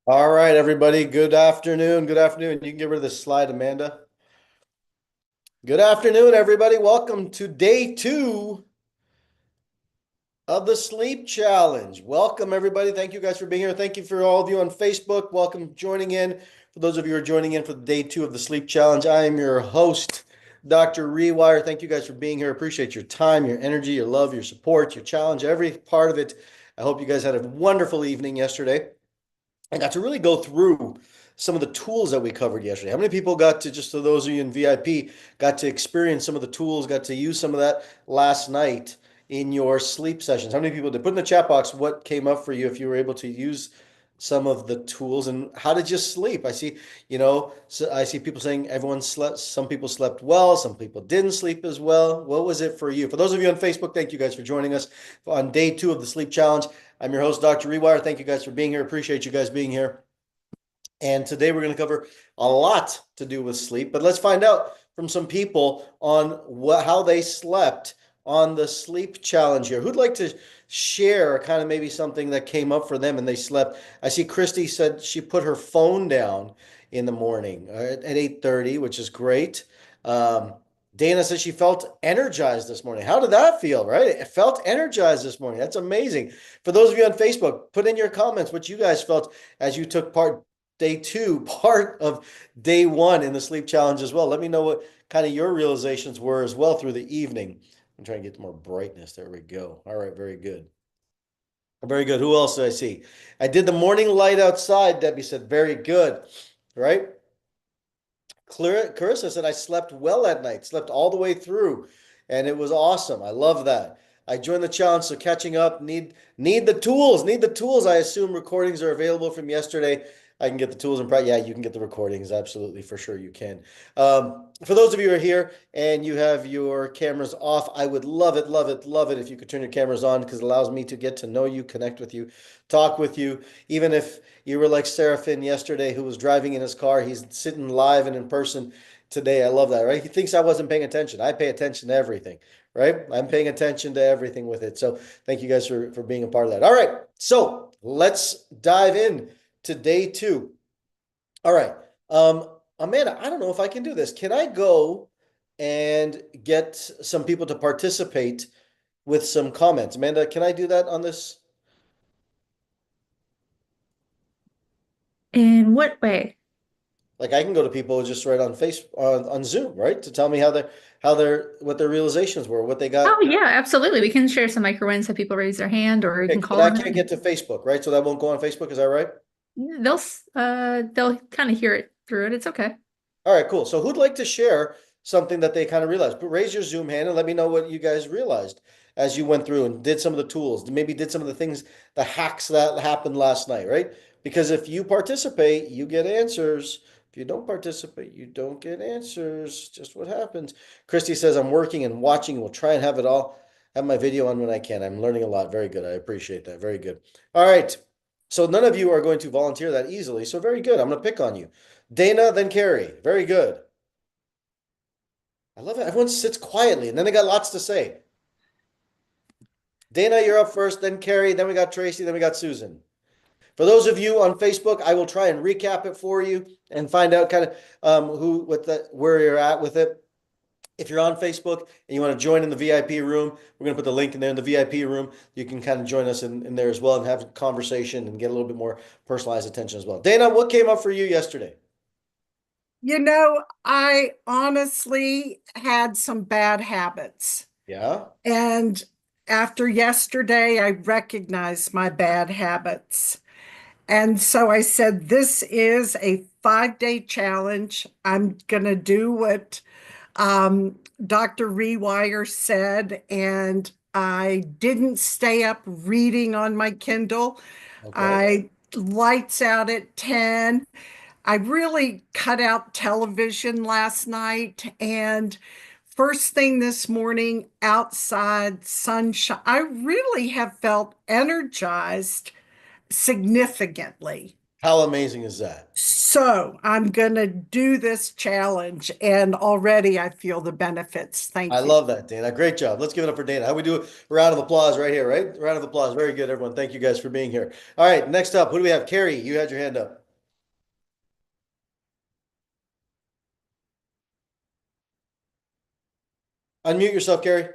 All right, everybody. Good afternoon. Good afternoon. You can get rid of this slide, Amanda. Good afternoon, everybody. Welcome to day two of the sleep challenge. Welcome, everybody. Thank you guys for being here. Thank you for all of you on Facebook. Welcome joining in. For those of you who are joining in for day two of the sleep challenge, I am your host, Dr. Rewire. Thank you guys for being here. Appreciate your time, your energy, your love, your support, your challenge, every part of it. I hope you guys had a wonderful evening yesterday. I got to really go through some of the tools that we covered yesterday. How many people got to, just so those of you in VIP, got to experience some of the tools, got to use some of that last night in your sleep sessions? How many people did? Put in the chat box what came up for you if you were able to use some of the tools, and how did you sleep? I see, so I see people saying everyone slept, some people slept well, some people didn't sleep as well. What was it for you? For those of you on Facebook, thank you guys for joining us on day two of the sleep challenge. I'm your host, Dr. Rewire. Thank you guys for being here. Appreciate you guys being here. And today we're going to cover a lot to do with sleep, but let's find out from some people on how they slept on the sleep challenge here. Who'd like to share kind of maybe something that came up for them and they slept? I see Christy said she put her phone down in the morning at 8:30, which is great. Um, Dana says she felt energized this morning. How did that feel, right? It felt energized this morning. That's amazing. For those of you on Facebook, put in your comments what you guys felt as you took part day two, part of day one in the sleep challenge as well. Let me know what kind of your realizations were as well through the evening. I'm trying to get more brightness. There we go. All right, very good. Very good. Who else do I see? I did the morning light outside. Debbie said, very good. Right? Carissa said, I slept well at night, slept all the way through, and it was awesome. I love that. I joined the challenge, so catching up, need the tools, need the tools. I assume recordings are available from yesterday. I can get the tools and yeah, you can get the recordings. Absolutely, for sure you can. For those of you who are here and you have your cameras off, I would love it, love it, love it if you could turn your cameras on because it allows me to get to know you, connect with you, talk with you, even if you were like Seraphin yesterday, who was driving in his car. He's sitting live and in person today. I love that, right? He thinks I wasn't paying attention. I pay attention to everything, right? I'm paying attention to everything with it. So thank you guys for being a part of that. All right. So let's dive in to day two. All right. Amanda, I don't know if I can do this. Can I go and get some people to participate with some comments? Amanda, can I do that on this? In what way? Like I can go to people just right on face on Zoom, right? To tell me how their what their realizations were, what they Oh, got. yeah, absolutely. We can share some microphones if people raise their hand, or you Okay, can but call I them can't in. get to Facebook, right? So that won't go on Facebook, is that right? They'll kind of hear it through it. It's okay. All right, cool. So who'd like to share something that they kind of realized? But raise your Zoom hand and let me know what you guys realized as you went through and did some of the tools, maybe did some of the things, the hacks that happened last night, right? Because if you participate, you get answers. If you don't participate, you don't get answers. Just what happens. Christy says, I'm working and watching. We'll try and have my video on when I can. I'm learning a lot. Very good. I appreciate that. Very good. All right. So none of you are going to volunteer that easily. So very good. I'm going to pick on you. Dana, then Carrie. Very good. I love it. Everyone sits quietly and then they got lots to say. Dana, you're up first, then Carrie, then we got Tracy, then we got Susan. For those of you on Facebook, I will try and recap it for you and find out kind of where you're at with it. If you're on Facebook and you want to join in the VIP room, we're going to put the link in there in the VIP room. You can kind of join us in there as well and have a conversation and get a little bit more personalized attention as well. Dana, what came up for you yesterday? I honestly had some bad habits. Yeah. And after yesterday, I recognized my bad habits. And so I said, this is a 5-day challenge. I'm going to do what Dr. Rewire said. And I didn't stay up reading on my Kindle. Okay. I lights out at 10. I really cut out television last night, and first thing this morning, outside sunshine, I really have felt energized significantly. How amazing is that? So I'm going to do this challenge, and already I feel the benefits. I Thank you. love that, Dana. Great job. Let's give it up for Dana. How we do a round of applause right here, right? Round of applause. Very good, everyone. Thank you guys for being here. All right, next up, who do we have? Carrie, you had your hand up. Unmute yourself, Carrie.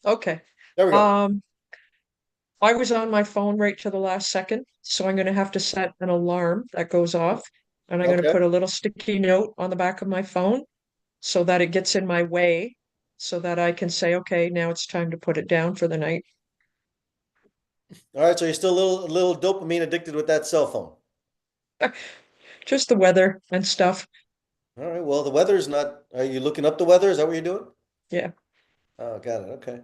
Okay. There we go. Um, I was on my phone right to the last second, so I'm going to have to set an alarm that goes off, and I'm going to Okay. put a little sticky note on the back of my phone so that it gets in my way, so that I can say, okay, now it's time to put it down for the night. All right, so you're still a little dopamine addicted with that cell phone. Just the weather and stuff. All right, well, the weather's not, are you looking up the weather? Is that what you're doing? Yeah. Oh, got it. Okay.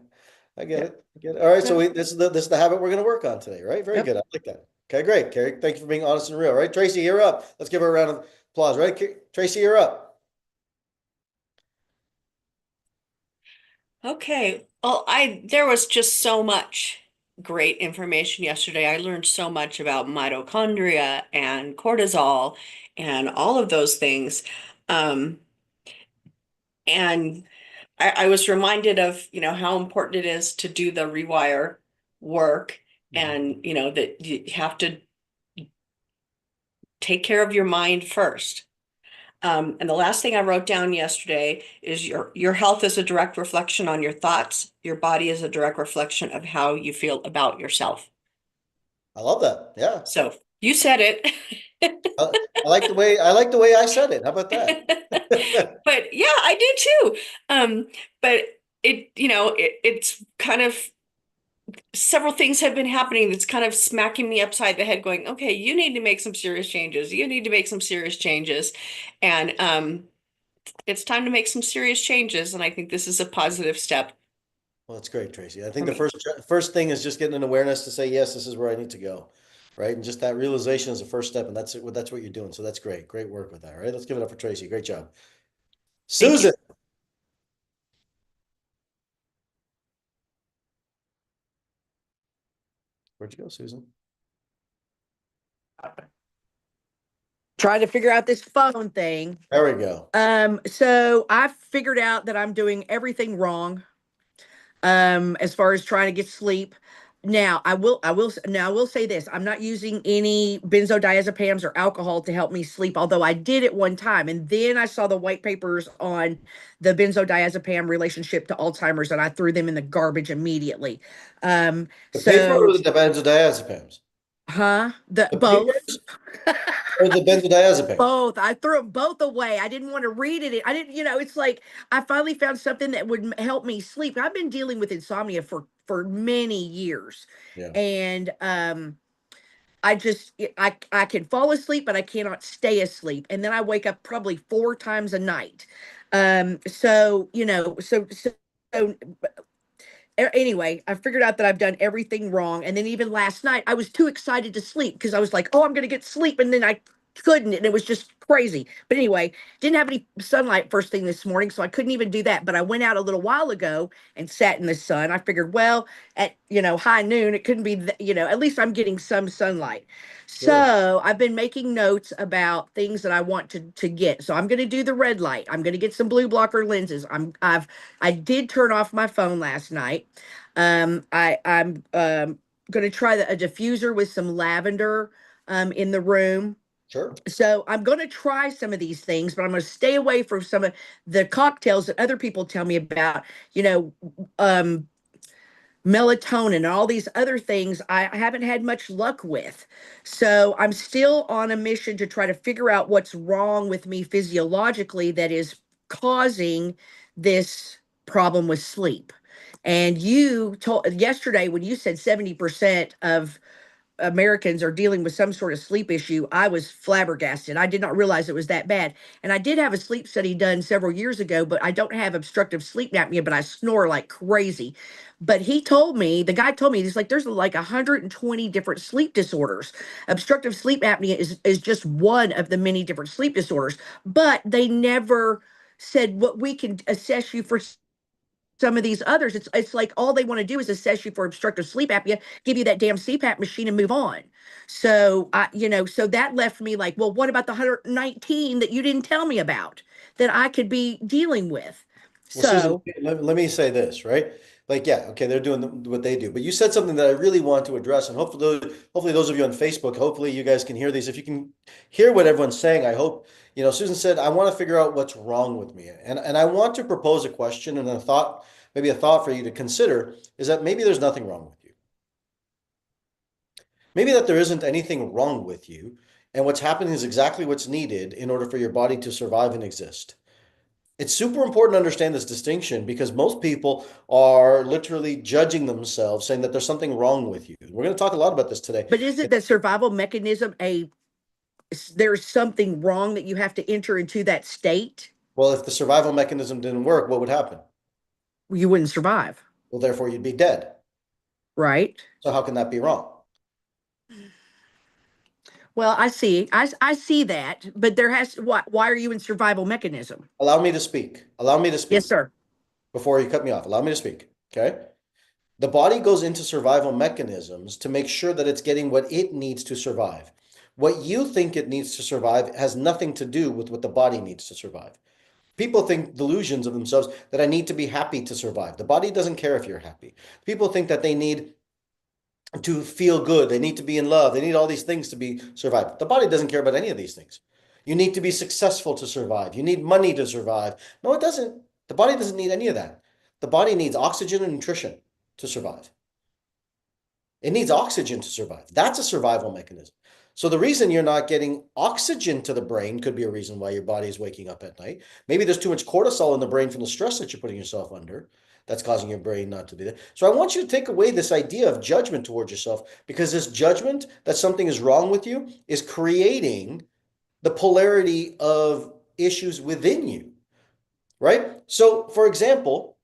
I get Yeah. it. I get it. All right, so Yeah. this is the habit we're going to work on today, right? Very Yep. good. I like that. Okay, great. Carrie, thank you for being honest and real, right? Tracy, you're up. Let's give her a round of applause, right? Tracy, you're up. Okay. Well, there was just so much great information yesterday. I learned so much about mitochondria and cortisol and all of those things. Um, and I was reminded of, how important it is to do the rewire work Mhm. and, that you have to take care of your mind first. And the last thing I wrote down yesterday is your health is a direct reflection on your thoughts. Your body is a direct reflection of how you feel about yourself. I love that. Yeah. So you said it. I like the way I said it. How about that? But yeah, I do too. But it's kind of several things have been happening that's kind of smacking me upside the head, going, okay, you need to make some serious changes. You need to make some serious changes. And it's time to make some serious changes, and I think this is a positive step Well, that's great, Tracy. I for think the me. first thing is just getting an awareness to say, yes, this is where I need to go, right? And just that realization is the first step, and that's it. That's what you're doing. So that's great. Great work with that. All right, let's give it up for Tracy. Great job, Thank you. Susan. Where'd you go, Susan? Trying to figure out this phone thing. There we go. So I figured out that I'm doing everything wrong, as far as trying to get sleep. Now I will say this. I'm not using any benzodiazepams or alcohol to help me sleep, although I did at one time. And then I saw the white papers on the benzodiazepam relationship to Alzheimer's, and I threw them in the garbage immediately. The paper So or the benzodiazepams? the The both. papers or the benzodiazepams? Both. I threw them both away. I didn't want to read it. I didn't, it's like I finally found something that would help me sleep. I've been dealing with insomnia for many years. Yeah. And I can fall asleep, but I cannot stay asleep. And then I wake up probably 4 times a night. So, so anyway, I figured out that I've done everything wrong. And then even last night, I was too excited to sleep because I was like, oh, I'm going to get sleep. And then I couldn't. And it was just crazy. But anyway, didn't have any sunlight first thing this morning. So I couldn't even do that. But I went out a little while ago and sat in the sun. I figured, well, at, high noon, it couldn't be, at least I'm getting some sunlight. Good. So I've been making notes about things that I want to get. So I'm going to do the red light. I'm going to get some blue blocker lenses. I did turn off my phone last night. I'm going to try a diffuser with some lavender in the room. Sure. So I'm going to try some of these things, but I'm going to stay away from some of the cocktails that other people tell me about, you know, um, melatonin and all these other things I haven't had much luck with. So I'm still on a mission to try to figure out what's wrong with me physiologically that is causing this problem with sleep. And you told yesterday when you said 70% of Americans are dealing with some sort of sleep issue, I was flabbergasted. I did not realize it was that bad. And I did have a sleep study done several years ago, but I don't have obstructive sleep apnea, but I snore like crazy. But the guy told me, he's like, there's like 120 different sleep disorders. Obstructive sleep apnea is just one of the many different sleep disorders, but they never said what we can assess you for some of these others, it's like all they want to do is assess you for obstructive sleep apnea, give you that damn CPAP machine and move on. So so that left me like, well, what about the 119 that you didn't tell me about that I could be dealing with? Well, Susan, So, let me say this, right? Like, yeah, okay, they're doing what they do, but you said something that I really want to address, and hopefully those of you on Facebook, hopefully you guys can hear these. If you can hear what everyone's saying, I hope, Susan said, I want to figure out what's wrong with me, and I want to propose a question and a thought, maybe a thought for you to consider is that maybe there's nothing wrong with you. Maybe that there isn't anything wrong with you, and what's happening is exactly what's needed in order for your body to survive and exist. It's super important to understand this distinction because most people are literally judging themselves, saying that there's something wrong with you. We're going to talk a lot about this today. but isn't the survival mechanism there's something wrong that you have to enter into that state? Well, if the survival mechanism didn't work, what would happen? You wouldn't survive, Well, therefore, you'd be dead. right? So how can that be wrong? Well, I see that, but there has why are you in survival mechanism? Allow me to speak. Allow me to Yes, speak sir. before you cut me off. Allow me to speak. Okay. The body goes into survival mechanisms to make sure that it's getting what it needs to survive. What you think it needs to survive has nothing to do with what the body needs to survive. People think delusions of themselves that I need to be happy to survive. The body doesn't care if you're happy. People think that they need to feel good. They need to be in love. They need all these things to be survive. The body doesn't care about any of these things. You need to be successful to survive. You need money to survive. No, it doesn't. The body doesn't need any of that. The body needs oxygen and nutrition to survive. It needs oxygen to survive. That's a survival mechanism. So the reason you're not getting oxygen to the brain could be a reason why your body is waking up at night. Maybe there's too much cortisol in the brain from the stress that you're putting yourself under. That's causing your brain not to be there. So I want you to take away this idea of judgment towards yourself because this judgment that something is wrong with you is creating the polarity of issues within you, right? So, for example,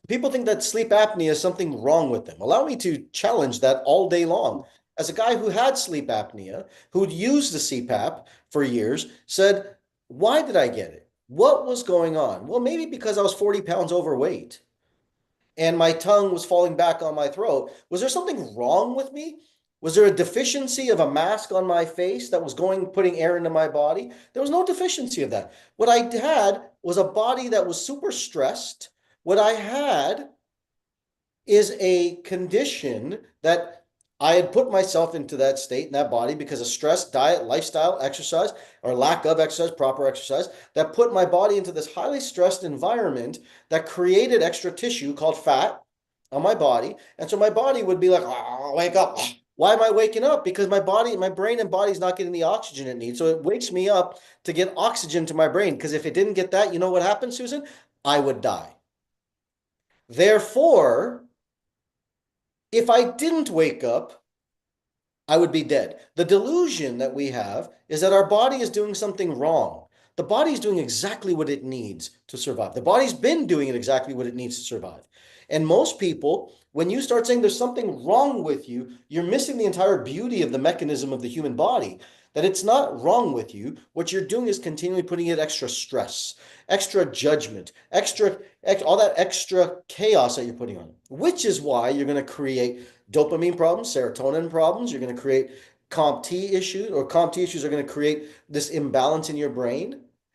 people think that sleep apnea is something wrong with them. Allow me to challenge that all day long. As a guy who had sleep apnea, who'd used the CPAP for years, said, why did I get it? What was going on? Well, maybe because I was 40 pounds overweight and my tongue was falling back on my throat. Was there something wrong with me? Was there a deficiency of a mask on my face that was putting air into my body? There was no deficiency of that. What I had was a body that was super stressed. What I had is a condition that I had put myself into that state in that body because of stress, diet, lifestyle, exercise, or lack of exercise, proper exercise, that put my body into this highly stressed environment that created extra tissue called fat on my body. And so my body would be like, oh, wake up. Why am I waking up? Because my brain and body is not getting the oxygen it needs. So it wakes me up to get oxygen to my brain. Because if it didn't get that, you know what happens, Susan? I would die. Therefore, if I didn't wake up, I would be dead. The delusion that we have is that our body is doing something wrong. The body is doing exactly what it needs to survive. The body's been doing it exactly what it needs to survive. And most people, when you start saying there's something wrong with you, you're missing the entire beauty of the mechanism of the human body. That it's not wrong with you. What you're doing is continually putting in extra stress, extra judgment, all that extra chaos that you're putting on, which is why you're going to create dopamine problems, serotonin problems. You're going to create CompT issues, or CompT issues are going to create this imbalance in your brain.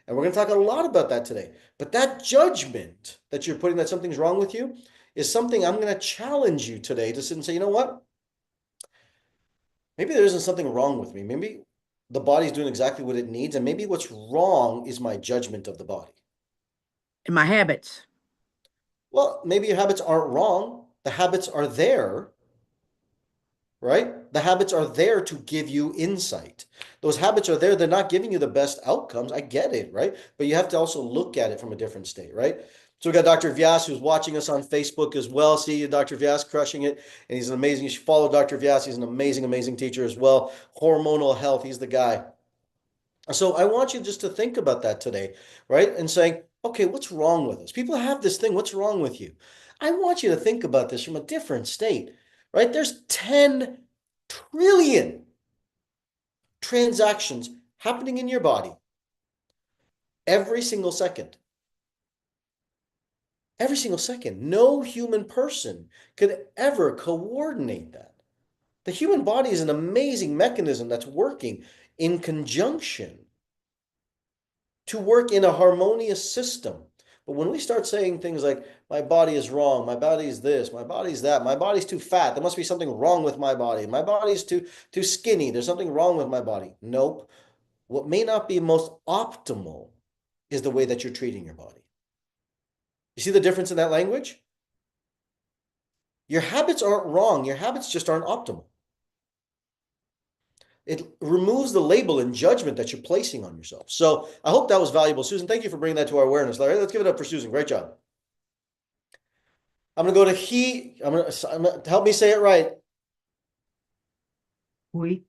And we're going to talk a lot about that today. But that judgment that you're putting that something's wrong with you is something I'm going to challenge you today to sit and say, you know what? Maybe there isn't something wrong with me. Maybe the body's doing exactly what it needs. And maybe what's wrong is my judgment of the body. And my habits. Well, maybe your habits aren't wrong. The habits are there, right? The habits are there to give you insight. Those habits are there. They're not giving you the best outcomes. I get it, right? But you have to also look at it from a different state, right? So we got Dr. Vyas who's watching us on Facebook as well. See you, Dr. Vyas, crushing it. And he's an amazing, you should follow Dr. Vyas. He's an amazing, amazing teacher as well. Hormonal health, he's the guy. So I want you just to think about that today, right? And saying, okay, what's wrong with us? People have this thing, what's wrong with you? I want you to think about this from a different state, right? There's 10 trillion transactions happening in your body every single second. Every single second. No human person could ever coordinate that. The human body is an amazing mechanism that's working in conjunction to work in a harmonious system. But when we start saying things like, my body is wrong, my body is this, my body's that, my body's too fat, there must be something wrong with my body, my body's too skinny, there's something wrong with my body. Nope. What may not be most optimal is the way that you're treating your body. You see the difference in that language? Your habits aren't wrong, your habits just aren't optimal. It removes the label and judgment that you're placing on yourself. So I hope that was valuable. Susan, thank you for bringing that to our awareness. Larry, let's give it up for Susan. Great job. I'm going to go to he. Help me say it right. We.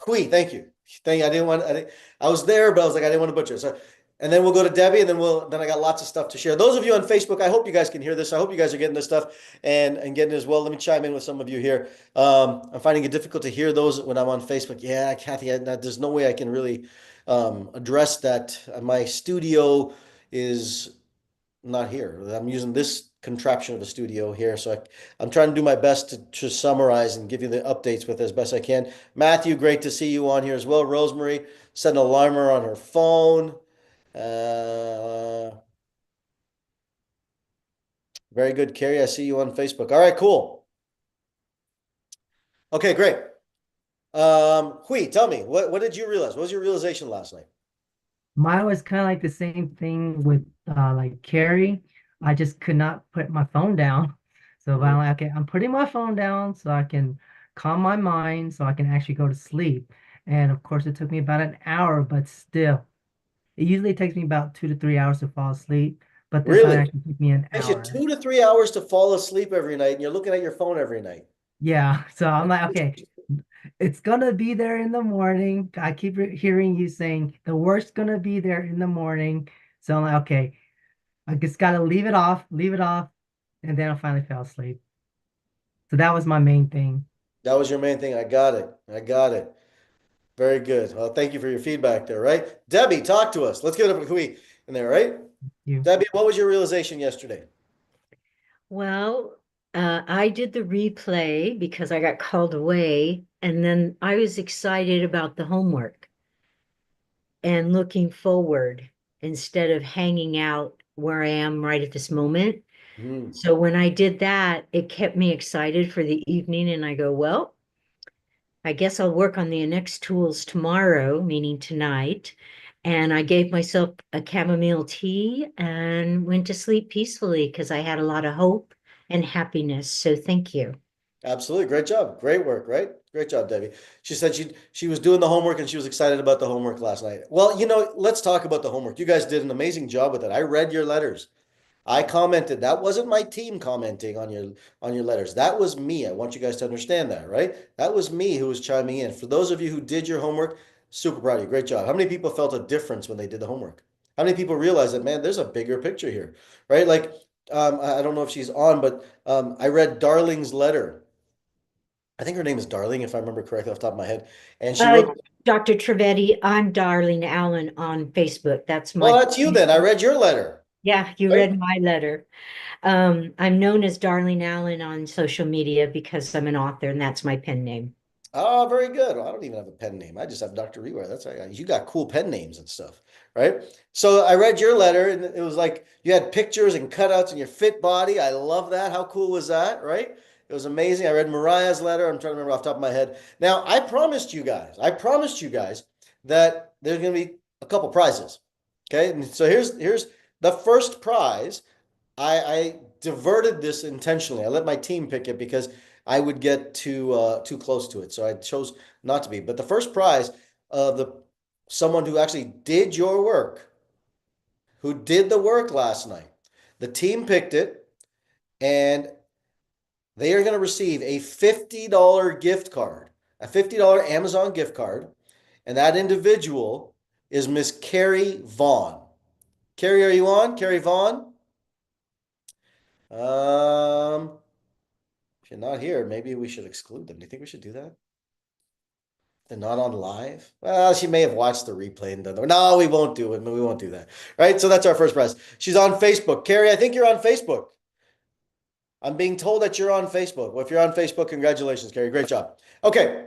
Hui, thank you. I was there, but I was like, I didn't want to butcher it. So, and then we'll go to Debbie, and then I got lots of stuff to share. Those of you on Facebook, I hope you guys can hear this. I hope you guys are getting this stuff and getting it as well. Let me chime in with some of you here. I'm finding it difficult to hear those when I'm on Facebook. Yeah, Kathy, there's no way I can really address that. My studio is not here. I'm using this contraption of a studio here. So I'm trying to do my best to summarize and give you the updates with as best I can. Matthew, great to see you on here as well. Rosemary, set an alarmer on her phone. Very good, Carrie. I see you on Facebook. All right, cool. Okay, great. Hui, tell me, what did you realize? What was your realization last night? Mine was kind of like the same thing with like Carrie. I just could not put my phone down. So I'm like, okay, I'm putting my phone down so I can calm my mind so I can actually go to sleep. And of course, it took me about an hour, but still, it usually takes me about 2 to 3 hours to fall asleep. But this time Really? actually took me an It takes you hour. 2 to 3 hours to fall asleep every night, and you're looking at your phone every night. Yeah. So I'm like, okay, it's gonna be there in the morning. I keep hearing you saying the worst's gonna be there in the morning. So I'm like, okay, I just gotta leave it off, and then I finally fell asleep. So that was my main thing. That was your main thing. I got it. I got it. Very good. Well, thank you for your feedback there, right? Debbie, talk to us. Let's get up a Hui in there, right? You. Debbie, what was your realization yesterday? Well, I did the replay because I got called away, and then I was excited about the homework and looking forward instead of hanging out where I am right at this moment. Hmm. So when I did that, it kept me excited for the evening, and I go, well, I guess I'll work on the next tools tomorrow, meaning tonight. And I gave myself a chamomile tea and went to sleep peacefully because I had a lot of hope and happiness. So thank you. Absolutely. Great job. Great work, right? Great job, Debbie. She said she was doing the homework and she was excited about the homework last night. Well, let's talk about the homework. You guys did an amazing job with it. I read your letters. I commented. That wasn't my team commenting on your letters. That was me. I want you guys to understand that, right? That was me who was chiming in. For those of you who did your homework, super proud of you. Great job. How many people felt a difference when they did the homework? How many people realized that, man, there's a bigger picture here, right? Like, I don't know if she's on, but I read Darling's letter. I think her name is Darling, if I remember correctly off the top of my head. And she wrote, Dr. Trevetti, I'm Darlene Allen on Facebook. That's well, my, that's you then. I read your letter. yeah, you Right? read my letter. I'm known as Darlene Allen on social media because I'm an author and that's my pen name. Oh, very good. Well, I don't even have a pen name. I just have Dr. Rewire. You got cool pen names and stuff, right? So I read your letter and it was like you had pictures and cutouts in your fit body. I love that. How cool was that, right? It was amazing. I read Mariah's letter. I'm trying to remember off the top of my head. Now, I promised you guys that there's going to be a couple prizes. Okay. And so here's the first prize. I diverted this intentionally. I let my team pick it because I would get too close to it. So I chose not to be. But the first prize of the someone who actually did your work, who did the work last night, the team picked it, and they are going to receive a $50 gift card, a $50 Amazon gift card, and that individual is Miss Carrie Vaughn. Carrie, are you on? Carrie Vaughn? If you're not here, maybe we should exclude them. Do you think we should do that? They're not on live. Well, she may have watched the replay and done. No, we won't do it. We won't do that. Right. So that's our first prize. She's on Facebook. Carrie, I think you're on Facebook. I'm being told that you're on Facebook. Well, if you're on Facebook, congratulations, Carrie. Great job. Okay.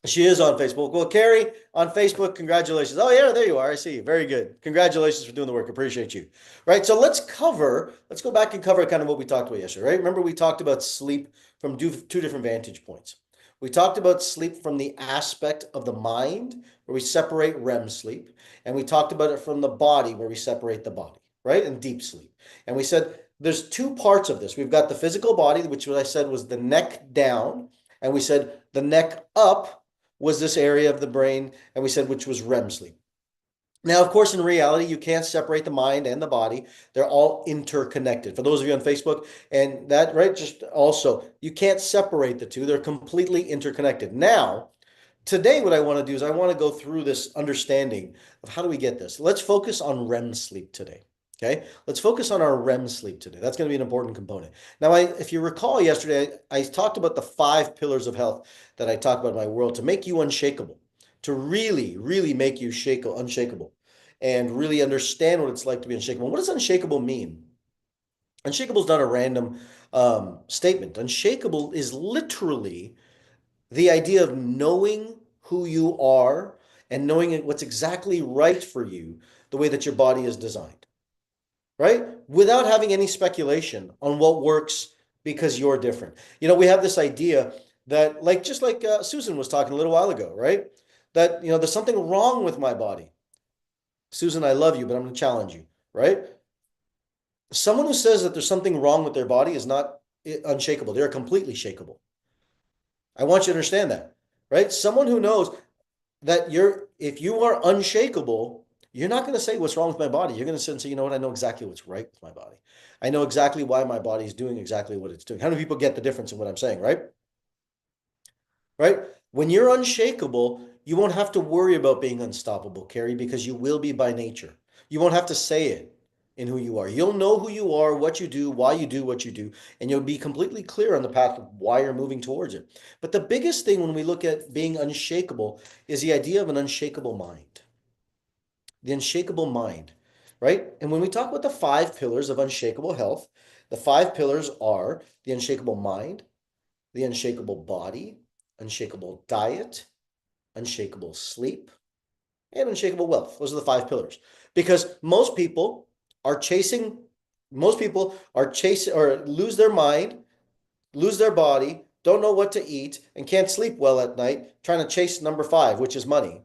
She is on Facebook. Well, Carrie, on Facebook, congratulations. Oh, yeah, there you are. I see you. Very good. Congratulations for doing the work. Appreciate you. Right. So let's go back and cover kind of what we talked about yesterday, right? Remember, we talked about sleep from two different vantage points. We talked about sleep from the aspect of the mind, where we separate REM sleep, and we talked about it from the body, where we separate the body, right? And deep sleep. And we said there's two parts of this. We've got the physical body, which what I said was the neck down, and we said the neck up was this area of the brain, and we said which was REM sleep. Now, of course, in reality, you can't separate the mind and the body. They're all interconnected. For those of you on Facebook, and that, right, just also, you can't separate the two. They're completely interconnected. Now, today, what I want to do is I want to go through this understanding of how do we get this. Let's focus on REM sleep today. Okay, let's focus on our REM sleep today. That's going to be an important component. Now, if you recall yesterday, I talked about the 5 pillars of health that I talked about in my world to make you unshakable, to really, really make you unshakable, and really understand what it's like to be unshakable. What does unshakable mean? Unshakable is not a random statement. Unshakable is literally the idea of knowing who you are and knowing what's exactly right for you, the way that your body is designed, right? Without having any speculation on what works because you're different. We have this idea that, like, just like Susan was talking a little while ago, right? That, there's something wrong with my body. Susan, I love you, but I'm going to challenge you, right? Someone who says that there's something wrong with their body is not unshakable. They're completely shakable. I want you to understand that, right? Someone who knows that if you are unshakable, you're not going to say what's wrong with my body. You're going to sit and say, you know what? I know exactly what's right with my body. I know exactly why my body is doing exactly what it's doing. How many people get the difference in what I'm saying, right? Right? When you're unshakable, you won't have to worry about being unstoppable, Carrie, because you will be by nature. You won't have to say it in who you are. You'll know who you are, what you do, why you do what you do, and you'll be completely clear on the path of why you're moving towards it. But the biggest thing when we look at being unshakable is the idea of an unshakable mind. The unshakable mind, right? And when we talk about the 5 pillars of unshakable health, the 5 pillars are the unshakable mind, the unshakable body, unshakable diet, unshakable sleep, and unshakable wealth. Those are the 5 pillars. Because most people are chasing or lose their mind, lose their body, don't know what to eat, and can't sleep well at night, trying to chase number 5, which is money.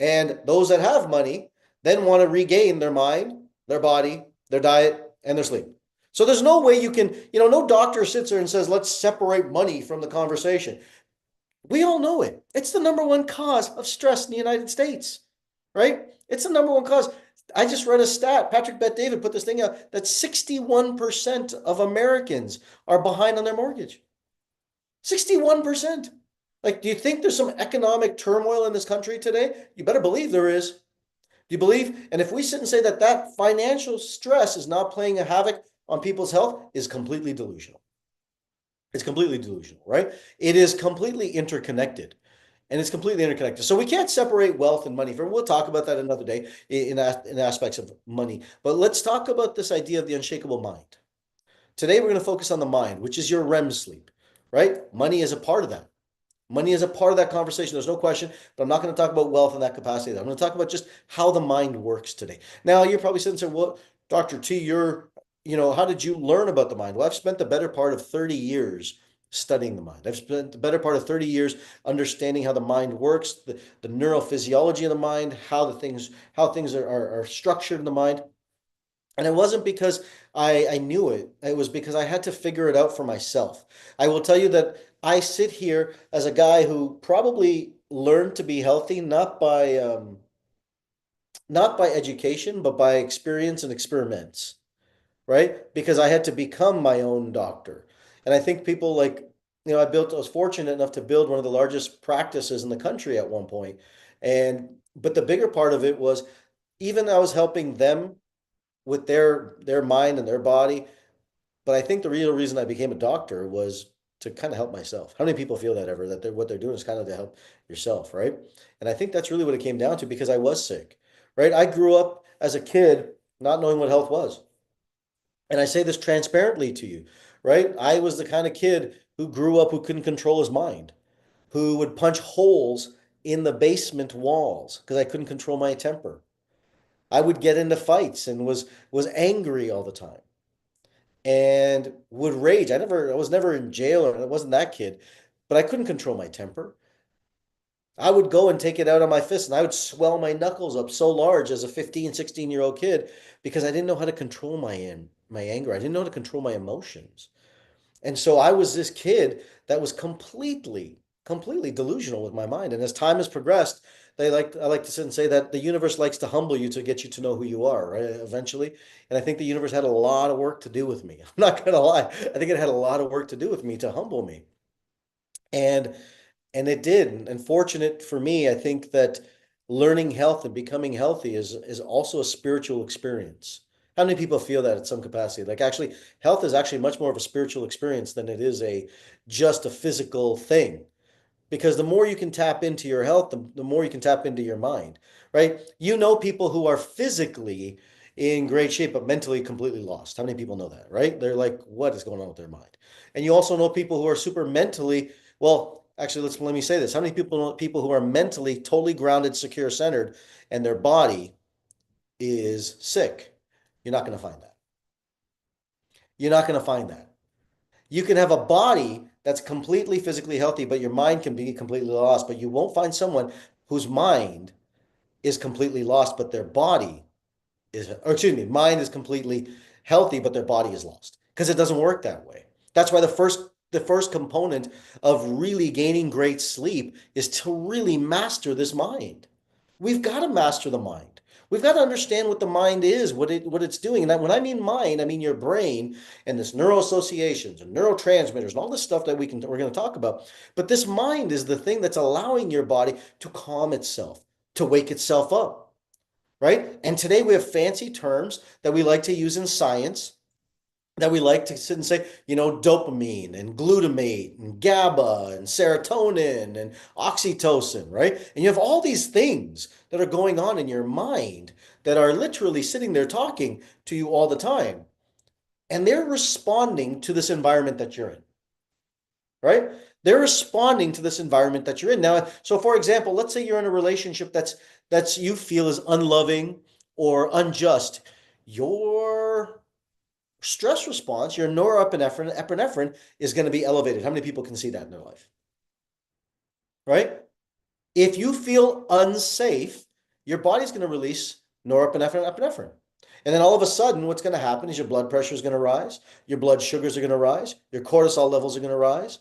And those that have money then want to regain their mind, their body, their diet, and their sleep. So there's no way you can, no doctor sits there and says, let's separate money from the conversation. We all know it. It's the number one cause of stress in the United States, right? It's the number one cause. I just read a stat. Patrick Bet-David put this thing out that 61% of Americans are behind on their mortgage. 61%. Like, do you think there's some economic turmoil in this country today? You better believe there is. Do you believe? And if we sit and say that financial stress is not playing a havoc on people's health, is completely delusional. It's completely delusional, right? It is completely interconnected. And it's completely interconnected. So we can't separate wealth and money. We'll talk about that another day in aspects of money. But let's talk about this idea of the unshakable mind. Today, we're going to focus on the mind, which is your REM sleep, right? Money is a part of that. Money is a part of that conversation. There's no question, but I'm not going to talk about wealth in that capacity. I'm going to talk about just how the mind works today. Now, you're probably sitting and saying, well, Dr. T, how did you learn about the mind? Well, I've spent the better part of 30 years studying the mind. I've spent the better part of 30 years understanding how the mind works, the neurophysiology of the mind, how things are structured in the mind. And it wasn't because I knew it. It was because I had to figure it out for myself. I will tell you that I sit here as a guy who probably learned to be healthy, not by education, but by experience and experiments, right? Because I had to become my own doctor. And I think people I was fortunate enough to build one of the largest practices in the country at one point. But the bigger part of it was even I was helping them with their mind and their body. But I think the real reason I became a doctor was to kind of help myself. How many people feel that ever, that what they're doing is kind of to help yourself, right? And I think that's really what it came down to because I was sick, right? I grew up as a kid not knowing what health was. And I say this transparently to you, right? I was the kind of kid who grew up who couldn't control his mind, who would punch holes in the basement walls because I couldn't control my temper. I would get into fights and was angry all the time and would rage. I was never in jail, or I wasn't that kid, but I couldn't control my temper. I would go and take it out on my fist, and I would swell my knuckles up so large as a 15, 16-year-old kid because I didn't know how to control my anger. I didn't know how to control my emotions. And so I was this kid that was completely delusional with my mind. And as time has progressed, I like to sit and say that the universe likes to humble you to get you to know who you are, right? Eventually. And I think the universe had a lot of work to do with me. I'm not gonna lie. I think it had a lot of work to do with me to humble me. And and it did. And fortunate for me, I think that learning health and becoming healthy is also a spiritual experience. How many people feel that at some capacity? Like actually, health is actually much more of a spiritual experience than it is a just a physical thing. Because the more you can tap into your health, the more you can tap into your mind, right? You know people who are physically in great shape, but mentally completely lost. How many people know that, right? They're like, what is going on with their mind? And you also know people who are super mentally, well, actually, let me say this. How many people know people who are mentally totally grounded, secure, centered, and their body is sick? You're not going to find that. You're not going to find that. You can have a body that's completely physically healthy, but your mind can be completely lost. But you won't find someone whose mind is completely lost, but their body is, or excuse me, mind is completely healthy, but their body is lost. Because it doesn't work that way. That's why the first component of really gaining great sleep is to really master this mind. We've got to master the mind. We've got to understand what the mind is, what it's doing. And that, when I mean mind, I mean your brain and this neuroassociations and neurotransmitters and all this stuff that we're going to talk about. But this mind is the thing that's allowing your body to calm itself, to wake itself up, right? And today we have fancy terms that we like to use in science, that we like to sit and say, dopamine and glutamate and GABA and serotonin and oxytocin, right? And you have all these things that are going on in your mind that are literally sitting there talking to you all the time. And they're responding to this environment that you're in, right? They're responding to this environment that you're in. Now, so for example, let's say you're in a relationship that's you feel is unloving or unjust. Your stress response, your epinephrine is going to be elevated. How many people can see that in their life? Right? If you feel unsafe, your body's going to release norepinephrine, epinephrine. And then all of a sudden, what's going to happen is your blood pressure is going to rise, your blood sugars are going to rise, your cortisol levels are going to rise,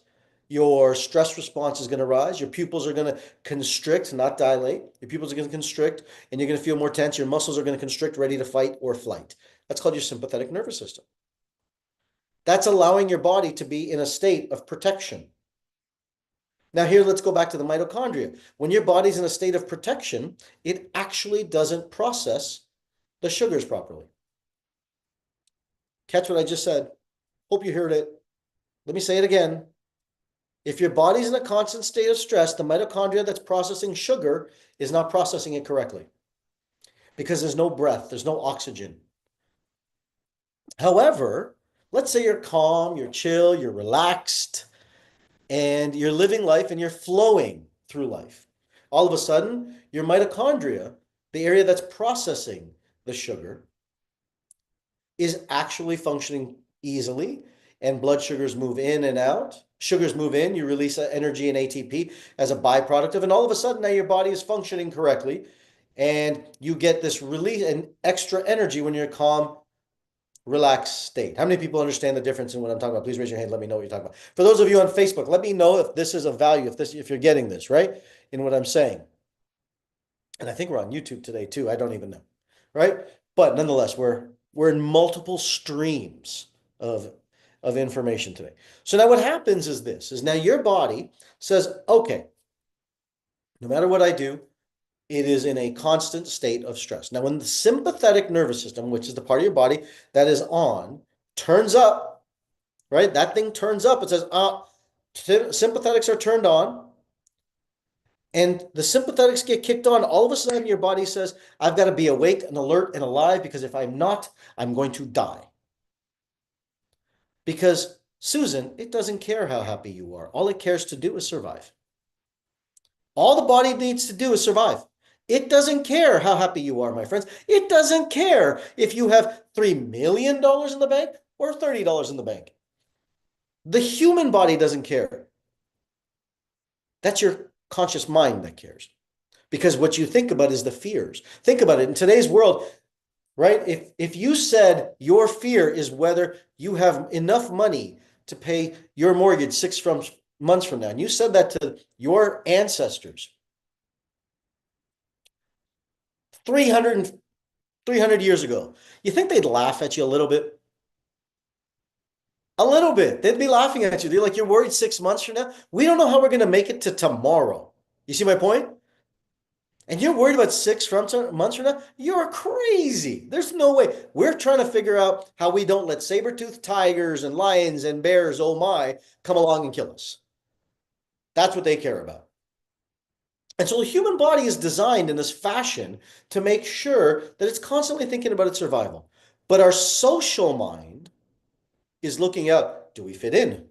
your stress response is going to rise, your pupils are going to constrict, not dilate. Your pupils are going to constrict, and you're going to feel more tense. Your muscles are going to constrict, ready to fight or flight. That's called your sympathetic nervous system. That's allowing your body to be in a state of protection. Now here, let's go back to the mitochondria. When your body's in a state of protection, it actually doesn't process the sugars properly. Catch what I just said. Hope you heard it. Let me say it again. If your body's in a constant state of stress, the mitochondria that's processing sugar is not processing it correctly because there's no breath, there's no oxygen. However, let's say you're calm, you're chill, you're relaxed, and you're living life and you're flowing through life. All of a sudden, your mitochondria, the area that's processing the sugar, is actually functioning easily, and blood sugars move in and out. Sugars move in, you release energy and ATP as a byproduct of, and all of a sudden now your body is functioning correctly, and you get this release and extra energy when you're calm, relaxed state. How many people understand the difference in what I'm talking about? Please raise your hand. Let me know what you're talking about. For those of you on Facebook, let me know if this is of value, if you're getting this, right? In what I'm saying. And I think we're on YouTube today too. I don't even know, right? But nonetheless, we're in multiple streams of information today. So now what happens is this, is now your body says, okay, no matter what I do, it is in a constant state of stress. Now, when the sympathetic nervous system, which is the part of your body that is on, turns up, right? That thing turns up. It says, sympathetics are turned on. And the sympathetics get kicked on. All of a sudden, your body says, I've got to be awake and alert and alive because if I'm not, I'm going to die. Because, Susan, it doesn't care how happy you are. All it cares to do is survive. All the body needs to do is survive. It doesn't care how happy you are, my friends. It doesn't care if you have $3 million in the bank or $30 in the bank. The human body doesn't care. That's your conscious mind that cares. Because what you think about is the fears. Think about it. In today's world, right? If you said your fear is whether you have enough money to pay your mortgage months from now, and you said that to your ancestors 300 years ago, you think they'd laugh at you a little bit? A little bit. They'd be laughing at you. They're like, you're worried 6 months from now? We don't know how we're going to make it to tomorrow. You see my point? And you're worried about months from now? You're crazy. There's no way. We're trying to figure out how we don't let saber-toothed tigers and lions and bears, oh my, come along and kill us. That's what they care about. And so the human body is designed in this fashion to make sure that it's constantly thinking about its survival. But our social mind is looking out, do we fit in?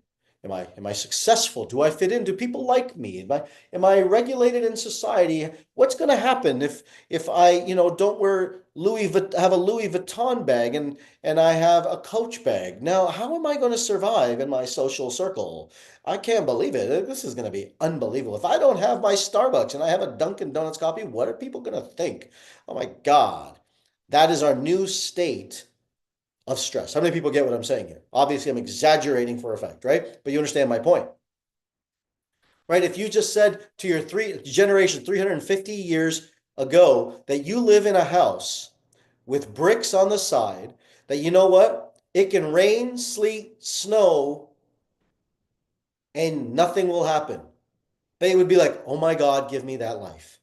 Am I successful? Do I fit in? Do people like me? Am I regulated in society? What's going to happen if I, don't have a Louis Vuitton bag and I have a Coach bag? Now, how am I going to survive in my social circle? I can't believe it. This is going to be unbelievable. If I don't have my Starbucks and I have a Dunkin' Donuts coffee, what are people going to think? Oh my God. That is our new state of stress. How many people get what I'm saying here? Obviously, I'm exaggerating for effect, right? But you understand my point, right? If you just said to your generation 350 years ago that you live in a house with bricks on the side, that you know what? It can rain, sleet, snow, and nothing will happen. They would be like, oh my God, give me that life.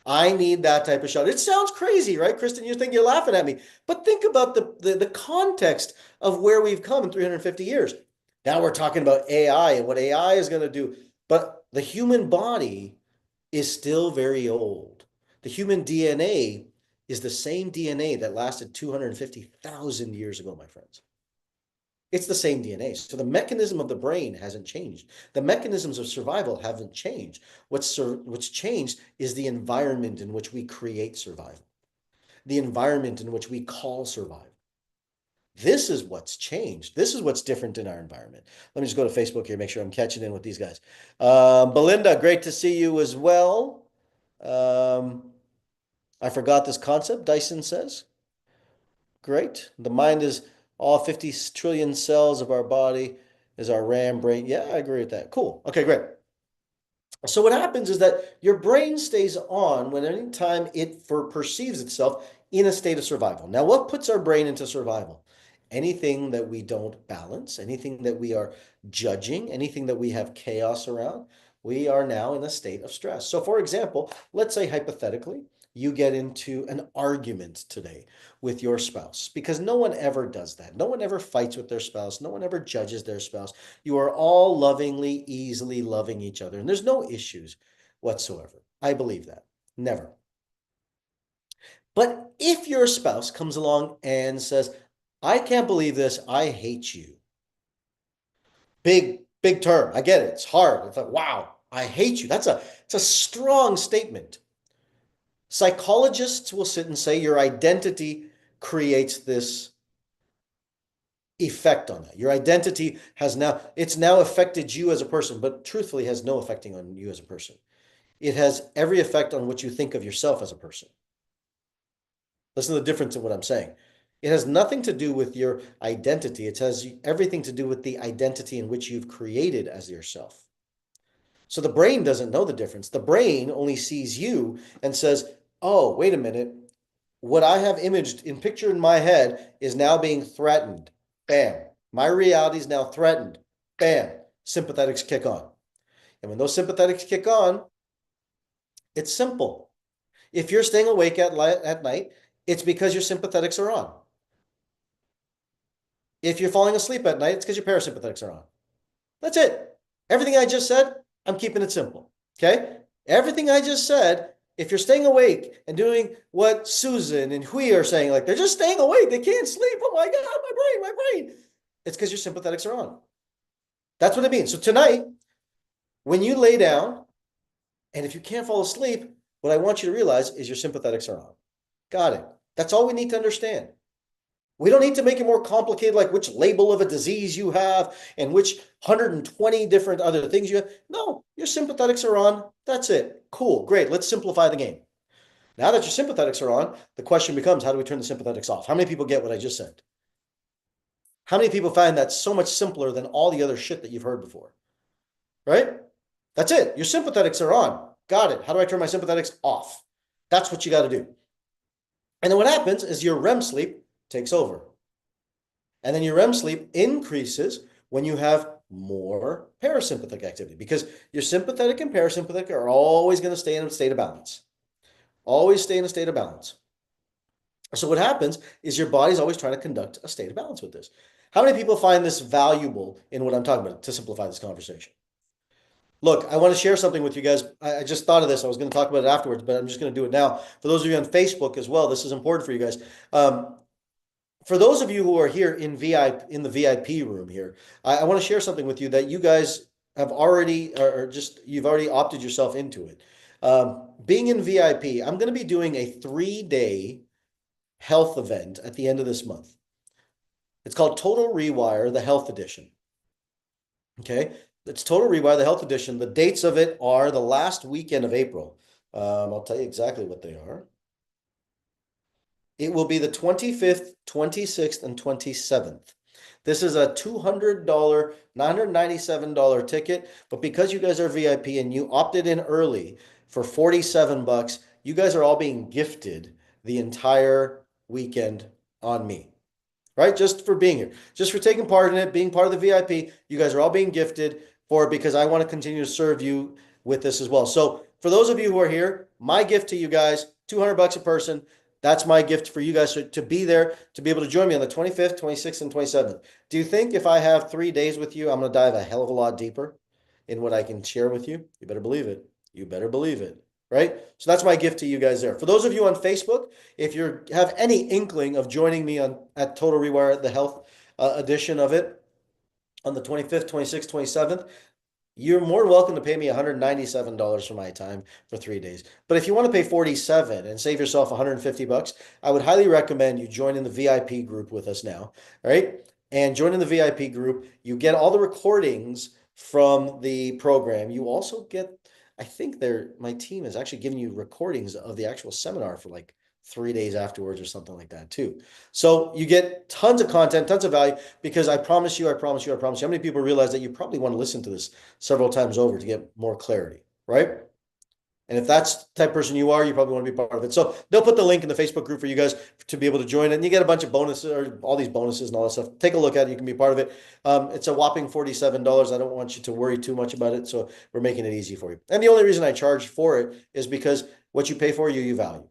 I need that type of shot. It sounds crazy, right, Kristen? You think you're laughing at me. But think about the context of where we've come in 350 years. Now we're talking about AI and what AI is going to do. But the human body is still very old. The human DNA is the same DNA that lasted 250,000 years ago, my friends. It's the same DNA. So the mechanism of the brain hasn't changed. The mechanisms of survival haven't changed. What's changed is the environment in which we create survival, the environment in which we call survival. This is what's changed. This is what's different in our environment. Let me just go to Facebook here, make sure I'm catching in with these guys. Belinda, great to see you as well. I forgot this concept, Dyson says. Great. The mind is all 50 trillion cells of our body is our RAM brain. Yeah, I agree with that. Cool. Okay, great. So what happens is that your brain stays on when any time it perceives itself in a state of survival. Now, what puts our brain into survival? Anything that we don't balance, anything that we are judging, anything that we have chaos around, we are now in a state of stress. So for example, let's say hypothetically, you get into an argument today with your spouse, because no one ever does that. No one ever fights with their spouse. No one ever judges their spouse. You are all lovingly, easily loving each other, and there's no issues whatsoever. I believe that. Never. But if your spouse comes along and says, I can't believe this, I hate you. Big term. I get it. It's hard. It's like, wow, I hate you. It's a strong statement. Psychologists will sit and say your identity creates this effect on that. Your identity it's now affected you as a person, but truthfully has no effecting on you as a person. It has every effect on what you think of yourself as a person. Listen to the difference in what I'm saying. It has nothing to do with your identity. It has everything to do with the identity in which you've created as yourself. So the brain doesn't know the difference. The brain only sees you and says, oh, wait a minute. What I have imaged in picture in my head is now being threatened. Bam. My reality is now threatened. Bam. Sympathetics kick on. And when those sympathetics kick on, it's simple. If you're staying awake at night, it's because your sympathetics are on. If you're falling asleep at night, it's because your parasympathetics are on. That's it. Everything I just said, I'm keeping it simple. Okay? Everything I just said, if you're staying awake and doing what Susan and Hui are saying, like they're just staying awake, they can't sleep. Oh my God, my brain. It's because your sympathetics are on. That's what it means. So tonight, when you lay down, and if you can't fall asleep, what I want you to realize is your sympathetics are on. Got it. That's all we need to understand. We don't need to make it more complicated, like which label of a disease you have and which 120 different other things you have. No, your sympathetics are on. That's it. Cool. Great. Let's simplify the game. Now that your sympathetics are on, the question becomes, how do we turn the sympathetics off? How many people get what I just said? How many people find that so much simpler than all the other shit that you've heard before? Right? That's it. Your sympathetics are on. Got it. How do I turn my sympathetics off? That's what you got to do. And then what happens is your REM sleep takes over. And then your REM sleep increases when you have more parasympathetic activity, because your sympathetic and parasympathetic are always going to stay in a state of balance. Always stay in a state of balance. So what happens is your body's always trying to conduct a state of balance with this. How many people find this valuable in what I'm talking about to simplify this conversation? Look, I want to share something with you guys. I just thought of this. I was going to talk about it afterwards, but I'm just going to do it now. For those of you on Facebook as well, this is important for you guys. For those of you who are here in the VIP room here, I want to share something with you that you guys have already, or just you've already opted yourself into it. Being in VIP, I'm going to be doing a 3-day health event at the end of this month. It's called Total Rewire, the Health Edition. Okay, it's Total Rewire, the Health Edition. The dates of it are the last weekend of April. I'll tell you exactly what they are. It will be the 25th, 26th, and 27th. This is a $200, $997 ticket, but because you guys are VIP and you opted in early for $47, you guys are all being gifted the entire weekend on me. Right? Just for being here, just for taking part in it, being part of the VIP. You guys are all being gifted for it because I want to continue to serve you with this as well. So for those of you who are here, my gift to you guys, $200 a person. That's my gift for you guys to be there, to be able to join me on the 25th, 26th, and 27th. Do you think if I have 3 days with you, I'm going to dive a hell of a lot deeper in what I can share with you? You better believe it. You better believe it. Right? So that's my gift to you guys there. For those of you on Facebook, if you have any inkling of joining me at Total Rewire, the health edition of it on the 25th, 26th, 27th, you're more welcome to pay me $197 for my time for 3 days. But if you want to pay $47 and save yourself $150, I would highly recommend you join in the VIP group with us now. All right? And join in the VIP group. You get all the recordings from the program. You also get, I think my team is actually giving you recordings of the actual seminar for like 3 days afterwards or something like that too. So you get tons of content, tons of value, because I promise you, how many people realize that you probably want to listen to this several times over to get more clarity, right? And if that's the type of person you are, you probably want to be part of it. So they'll put the link in the Facebook group for you guys to be able to join it. And you get a bunch of bonuses, or all these bonuses and all that stuff. Take a look at it. You can be part of it. It's a whopping $47. I don't want you to worry too much about it. So we're making it easy for you. And the only reason I charge for it is because what you pay for, you value.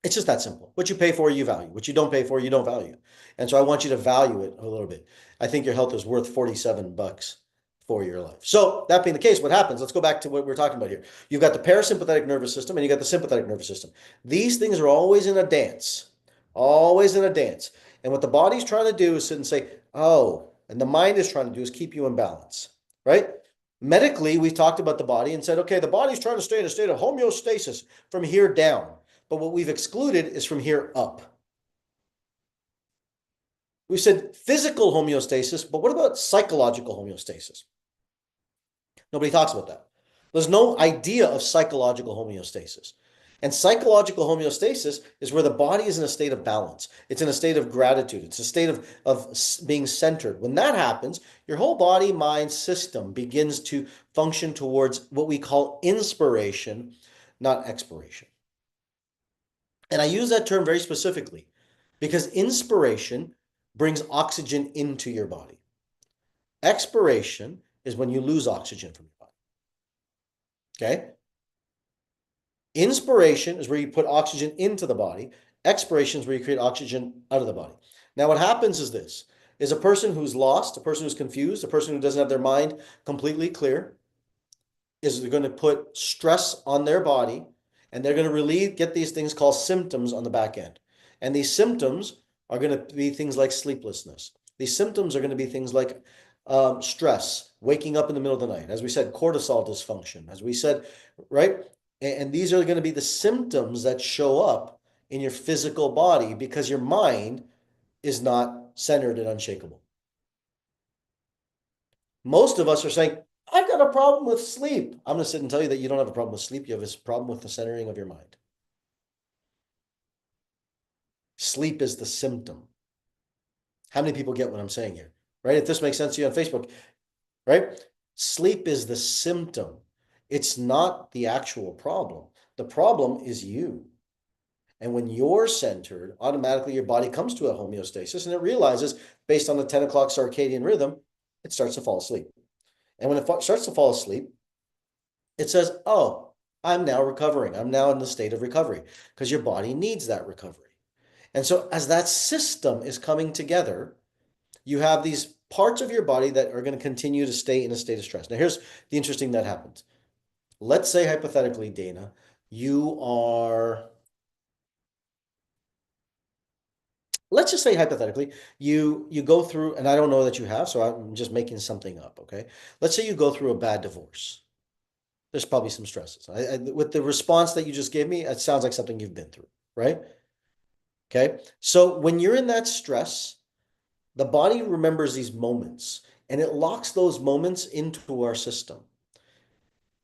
It's just that simple. What you pay for, you value. What you don't pay for, you don't value. And so I want you to value it a little bit. I think your health is worth $47 for your life. So that being the case, what happens? Let's go back to what we're talking about here. You've got the parasympathetic nervous system and you got the sympathetic nervous system. These things are always in a dance, always in a dance. And what the body's trying to do is sit and say, oh, and the mind is trying to do is keep you in balance, right? Medically, we talked about the body and said, okay, the body's trying to stay in a state of homeostasis from here down. But what we've excluded is from here up. We said physical homeostasis, but what about psychological homeostasis? Nobody talks about that. There's no idea of psychological homeostasis. And psychological homeostasis is where the body is in a state of balance. It's in a state of gratitude. It's a state of being centered. When that happens, your whole body, mind system begins to function towards what we call inspiration, not expiration. And I use that term very specifically because inspiration brings oxygen into your body. Expiration is when you lose oxygen from your body. Okay? Inspiration is where you put oxygen into the body. Expiration is where you create oxygen out of the body. Now, what happens is this, is a person who's lost, a person who's confused, a person who doesn't have their mind completely clear, is going to put stress on their body, and they're going to get these things called symptoms on the back end. And these symptoms are going to be things like sleeplessness, These symptoms are going to be things like stress, waking up in the middle of the night, as we said, cortisol dysfunction, as we said, right? And these are going to be the symptoms that show up in your physical body because your mind is not centered and unshakable. Most of us are saying, I've got a problem with sleep. I'm going to sit and tell you that you don't have a problem with sleep. You have this problem with the centering of your mind. Sleep is the symptom. How many people get what I'm saying here? Right? If this makes sense to you on Facebook, right? Sleep is the symptom. It's not the actual problem. The problem is you. And when you're centered, automatically your body comes to a homeostasis and it realizes, based on the 10 o'clock circadian rhythm, it starts to fall asleep. And when it starts to fall asleep, it says, oh, I'm now recovering. I'm now in the state of recovery because your body needs that recovery. And so as that system is coming together, you have these parts of your body that are going to continue to stay in a state of stress. Now, here's the interesting that happens. Let's say, hypothetically, Dana, you are, let's just say hypothetically, you go through, and I don't know that you have, so I'm just making something up, okay? Let's say you go through a bad divorce. There's probably some stresses. With the response that you just gave me, it sounds like something you've been through, right? Okay. So when you're in that stress, the body remembers these moments and it locks those moments into our system.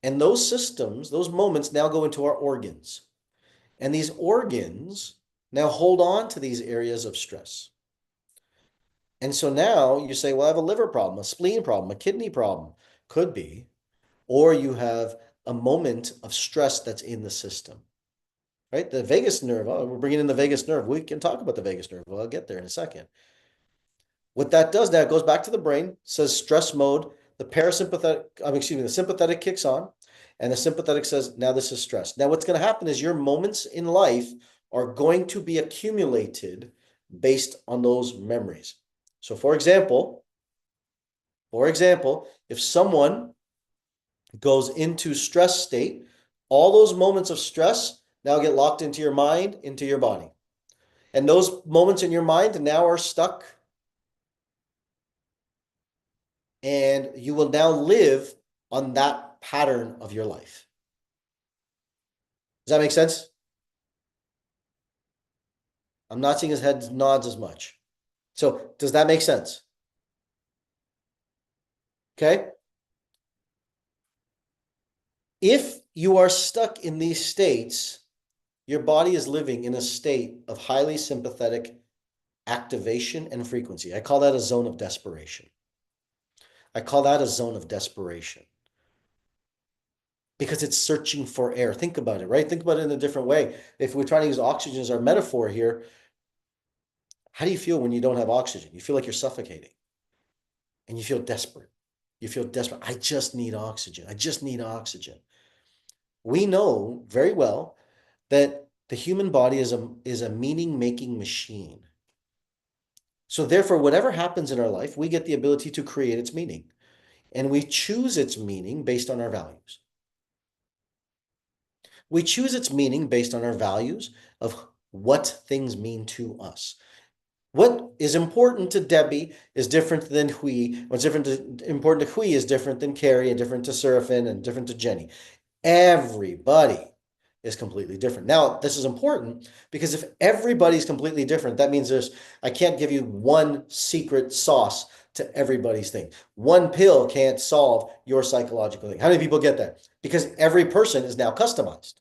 And those systems, those moments now go into our organs. And these organs now hold on to these areas of stress. And so now you say, well, I have a liver problem, a spleen problem, a kidney problem. Could be. Or you have a moment of stress that's in the system, right? The vagus nerve, we're bringing in the vagus nerve. We can talk about the vagus nerve. Well, I'll get there in a second. What that does now, it goes back to the brain, says stress mode, the sympathetic kicks on, and the sympathetic says, now this is stress. Now what's going to happen is your moments in life are going to be accumulated based on those memories. So for example, if someone goes into stress state, all those moments of stress now get locked into your mind, into your body. And those moments in your mind now are stuck. And you will now live on that pattern of your life. Does that make sense? I'm not seeing his head nods as much. So does that make sense? Okay. If you are stuck in these states, your body is living in a state of highly sympathetic activation and frequency. I call that a zone of desperation. Because it's searching for air. Think about it, right? Think about it in a different way. If we're trying to use oxygen as our metaphor here, how do you feel when you don't have oxygen? You feel like you're suffocating and you feel desperate. I just need oxygen. We know very well that the human body is a meaning-making machine. So therefore, whatever happens in our life, we get the ability to create its meaning. And we choose its meaning based on our values. We choose its meaning based on our values of what things mean to us. What is important to Debbie is different than Hui. What's important to Hui is different than Carrie and different to Seraphin and different to Jenny. Everybody is completely different. Now, this is important because if everybody's completely different, that means I can't give you one secret sauce to everybody's thing. One pill can't solve your psychological thing. How many people get that? Because every person is now customized.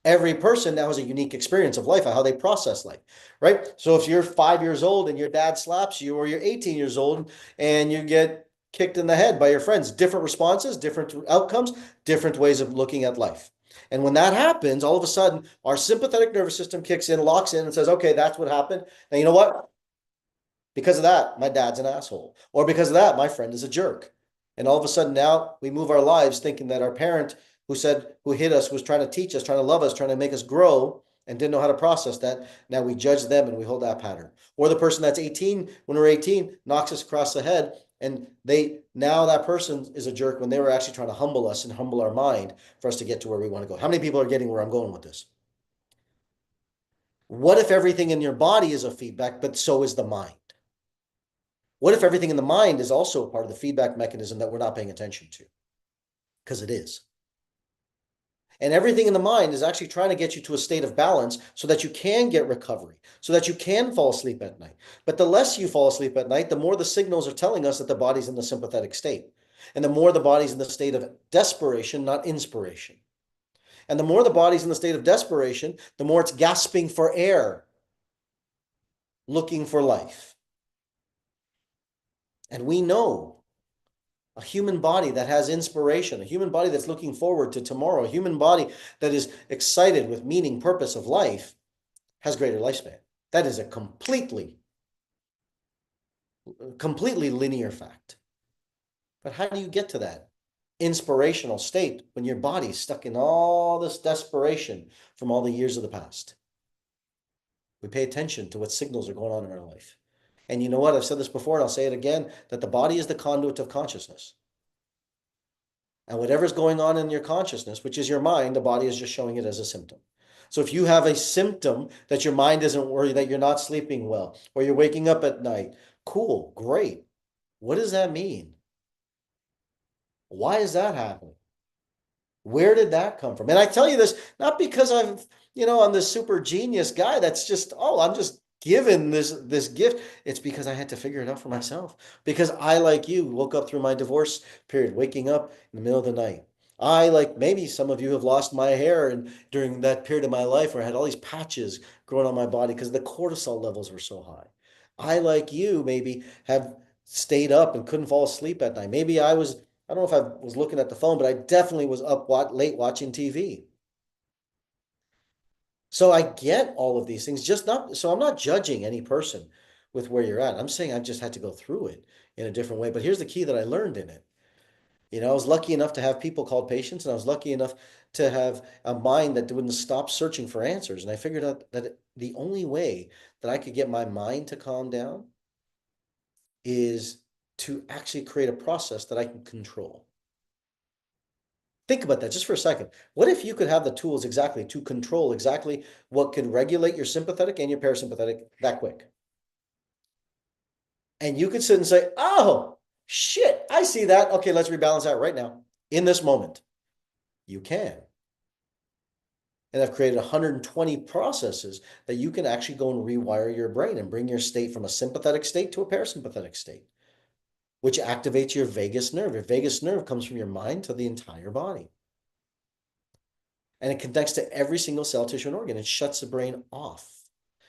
Every person now has a unique experience of life, how they process life, right? So if you're 5 years old and your dad slaps you, or you're 18 years old and you get kicked in the head by your friends, different responses, different outcomes, different ways of looking at life. And when that happens, all of a sudden, our sympathetic nervous system kicks in, locks in, and says, okay, that's what happened. Now, you know what? Because of that, my dad's an asshole. Or because of that, my friend is a jerk. And all of a sudden now we move our lives thinking that our parent who hit us was trying to teach us, trying to love us, trying to make us grow and didn't know how to process that. Now we judge them and we hold that pattern. Or the person that's 18, when we're 18, knocks us across the head and now that person is a jerk when they were actually trying to humble us and humble our mind for us to get to where we want to go. How many people are getting where I'm going with this? What if everything in your body is a feedback, but so is the mind? What if everything in the mind is also a part of the feedback mechanism that we're not paying attention to? Because it is. And everything in the mind is actually trying to get you to a state of balance so that you can get recovery, so that you can fall asleep at night. But the less you fall asleep at night, the more the signals are telling us that the body's in the sympathetic state. And the more the body's in the state of desperation, not inspiration. And the more the body's in the state of desperation, the more it's gasping for air, looking for life. And we know a human body that has inspiration, a human body that's looking forward to tomorrow, a human body that is excited with meaning, purpose of life, has greater lifespan. That is a completely linear fact. But how do you get to that inspirational state when your body's stuck in all this desperation from all the years of the past? We pay attention to what signals are going on in our life. And you know what? I've said this before, and I'll say it again, that the body is the conduit of consciousness. And whatever's going on in your consciousness, which is your mind, the body is just showing it as a symptom. So if you have a symptom that your mind isn't worried, that you're not sleeping well, or you're waking up at night, cool, great. What does that mean? Why is that happening? Where did that come from? And I tell you this, not because I'm this super genius guy that's just, I'm just given this gift. It's because I had to figure it out for myself. Because I, like you, woke up through my divorce period, waking up in the middle of the night. I, like maybe some of you, have lost my hair and during that period of my life where I had all these patches growing on my body because the cortisol levels were so high. I, like you, maybe have stayed up and couldn't fall asleep at night. Maybe I don't know if I was looking at the phone, but I definitely was up late watching TV. So I get all of these things, so I'm not judging any person with where you're at. I'm saying I've just had to go through it in a different way. But here's the key that I learned in it. I was lucky enough to have people called patients, and I was lucky enough to have a mind that wouldn't stop searching for answers. And I figured out that the only way that I could get my mind to calm down is to actually create a process that I can control. Think about that just for a second. What if you could have the tools exactly to control exactly what can regulate your sympathetic and your parasympathetic that quick? And you could sit and say, oh, shit, I see that. Okay, let's rebalance that right now in this moment. You can. And I've created 120 processes that you can actually go and rewire your brain and bring your state from a sympathetic state to a parasympathetic state, which activates your vagus nerve. Your vagus nerve comes from your mind to the entire body. And it connects to every single cell, tissue, and organ. It shuts the brain off.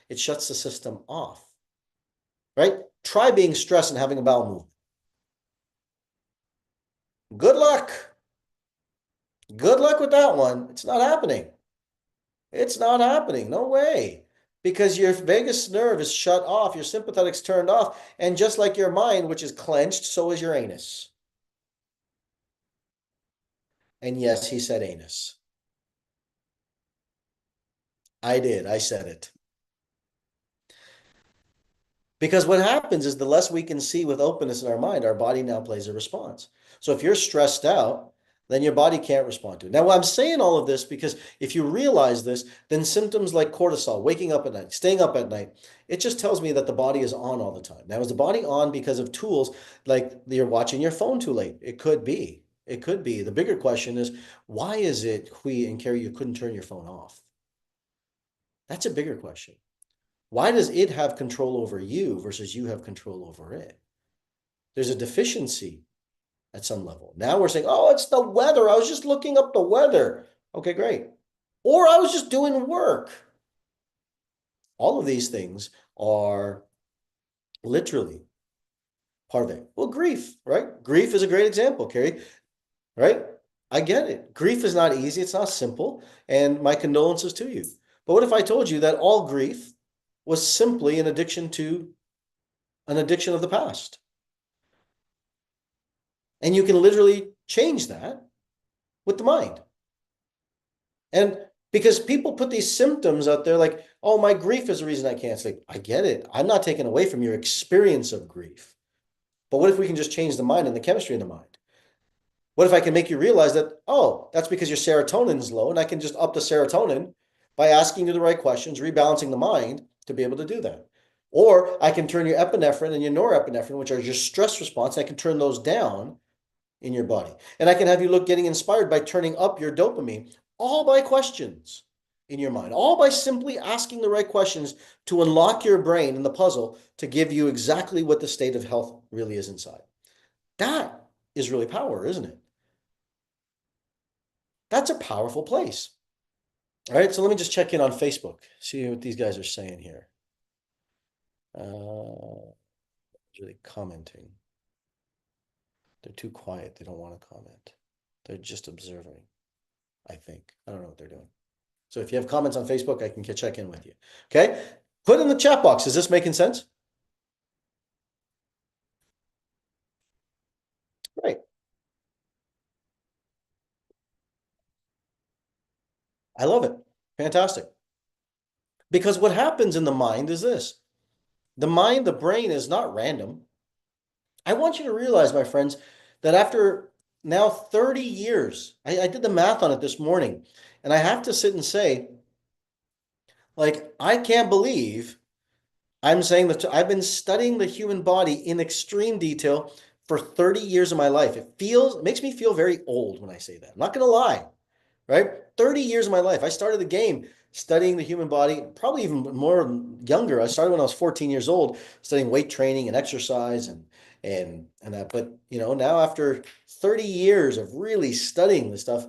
It shuts the system off, right? Try being stressed and having a bowel movement. Good luck. Good luck with that one. It's not happening. It's not happening. No way. Because your vagus nerve is shut off. Your sympathetic's turned off. And just like your mind, which is clenched, so is your anus. And yes, he said anus. I did. I said it. Because what happens is the less we can see with openness in our mind, our body now plays a response. So if you're stressed out, then your body can't respond to it. Now, I'm saying all of this because if you realize this, then symptoms like cortisol, waking up at night, staying up at night, it just tells me that the body is on all the time. Now, is the body on because of tools like you're watching your phone too late? It could be. It could be. The bigger question is, why is it, Hui and Carrie, you couldn't turn your phone off? That's a bigger question. Why does it have control over you versus you have control over it? There's a deficiency at some level. Now we're saying, oh, it's the weather. I was just looking up the weather. Okay, great. Or I was just doing work. All of these things are literally part of it. Well, grief, right? Grief is a great example, Carrie, right? I get it. Grief is not easy. It's not simple. And my condolences to you. But what if I told you that all grief was simply an addiction of the past? And you can literally change that with the mind. And because people put these symptoms out there like, oh, my grief is the reason I can't sleep. I get it. I'm not taking away from your experience of grief. But what if we can just change the mind and the chemistry in the mind? What if I can make you realize that, oh, that's because your serotonin is low, and I can just up the serotonin by asking you the right questions, rebalancing the mind to be able to do that. Or I can turn your epinephrine and your norepinephrine, which are your stress response, I can turn those down in your body. And I can have you look getting inspired by turning up your dopamine, all by questions in your mind, all by simply asking the right questions to unlock your brain in the puzzle to give you exactly what the state of health really is inside. That is really power, isn't it? That's a powerful place. All right, so let me just check in on Facebook, see what these guys are saying here. Really commenting. They're too quiet. They don't want to comment. They're just observing, I think. I don't know what they're doing. So if you have comments on Facebook, I can check in with you. Okay? Put in the chat box. Is this making sense? Right. I love it. Fantastic. Because what happens in the mind is this. The mind, the brain is not random. I want you to realize, my friends, that after now 30 years, I did the math on it this morning, and I have to sit and say, like, I can't believe I'm saying that I've been studying the human body in extreme detail for 30 years of my life. It makes me feel very old when I say that. I'm not going to lie, right? 30 years of my life. I started the game studying the human body, probably even more younger. I started when I was 14 years old, studying weight training and exercise and that. But now after 30 years of really studying this stuff,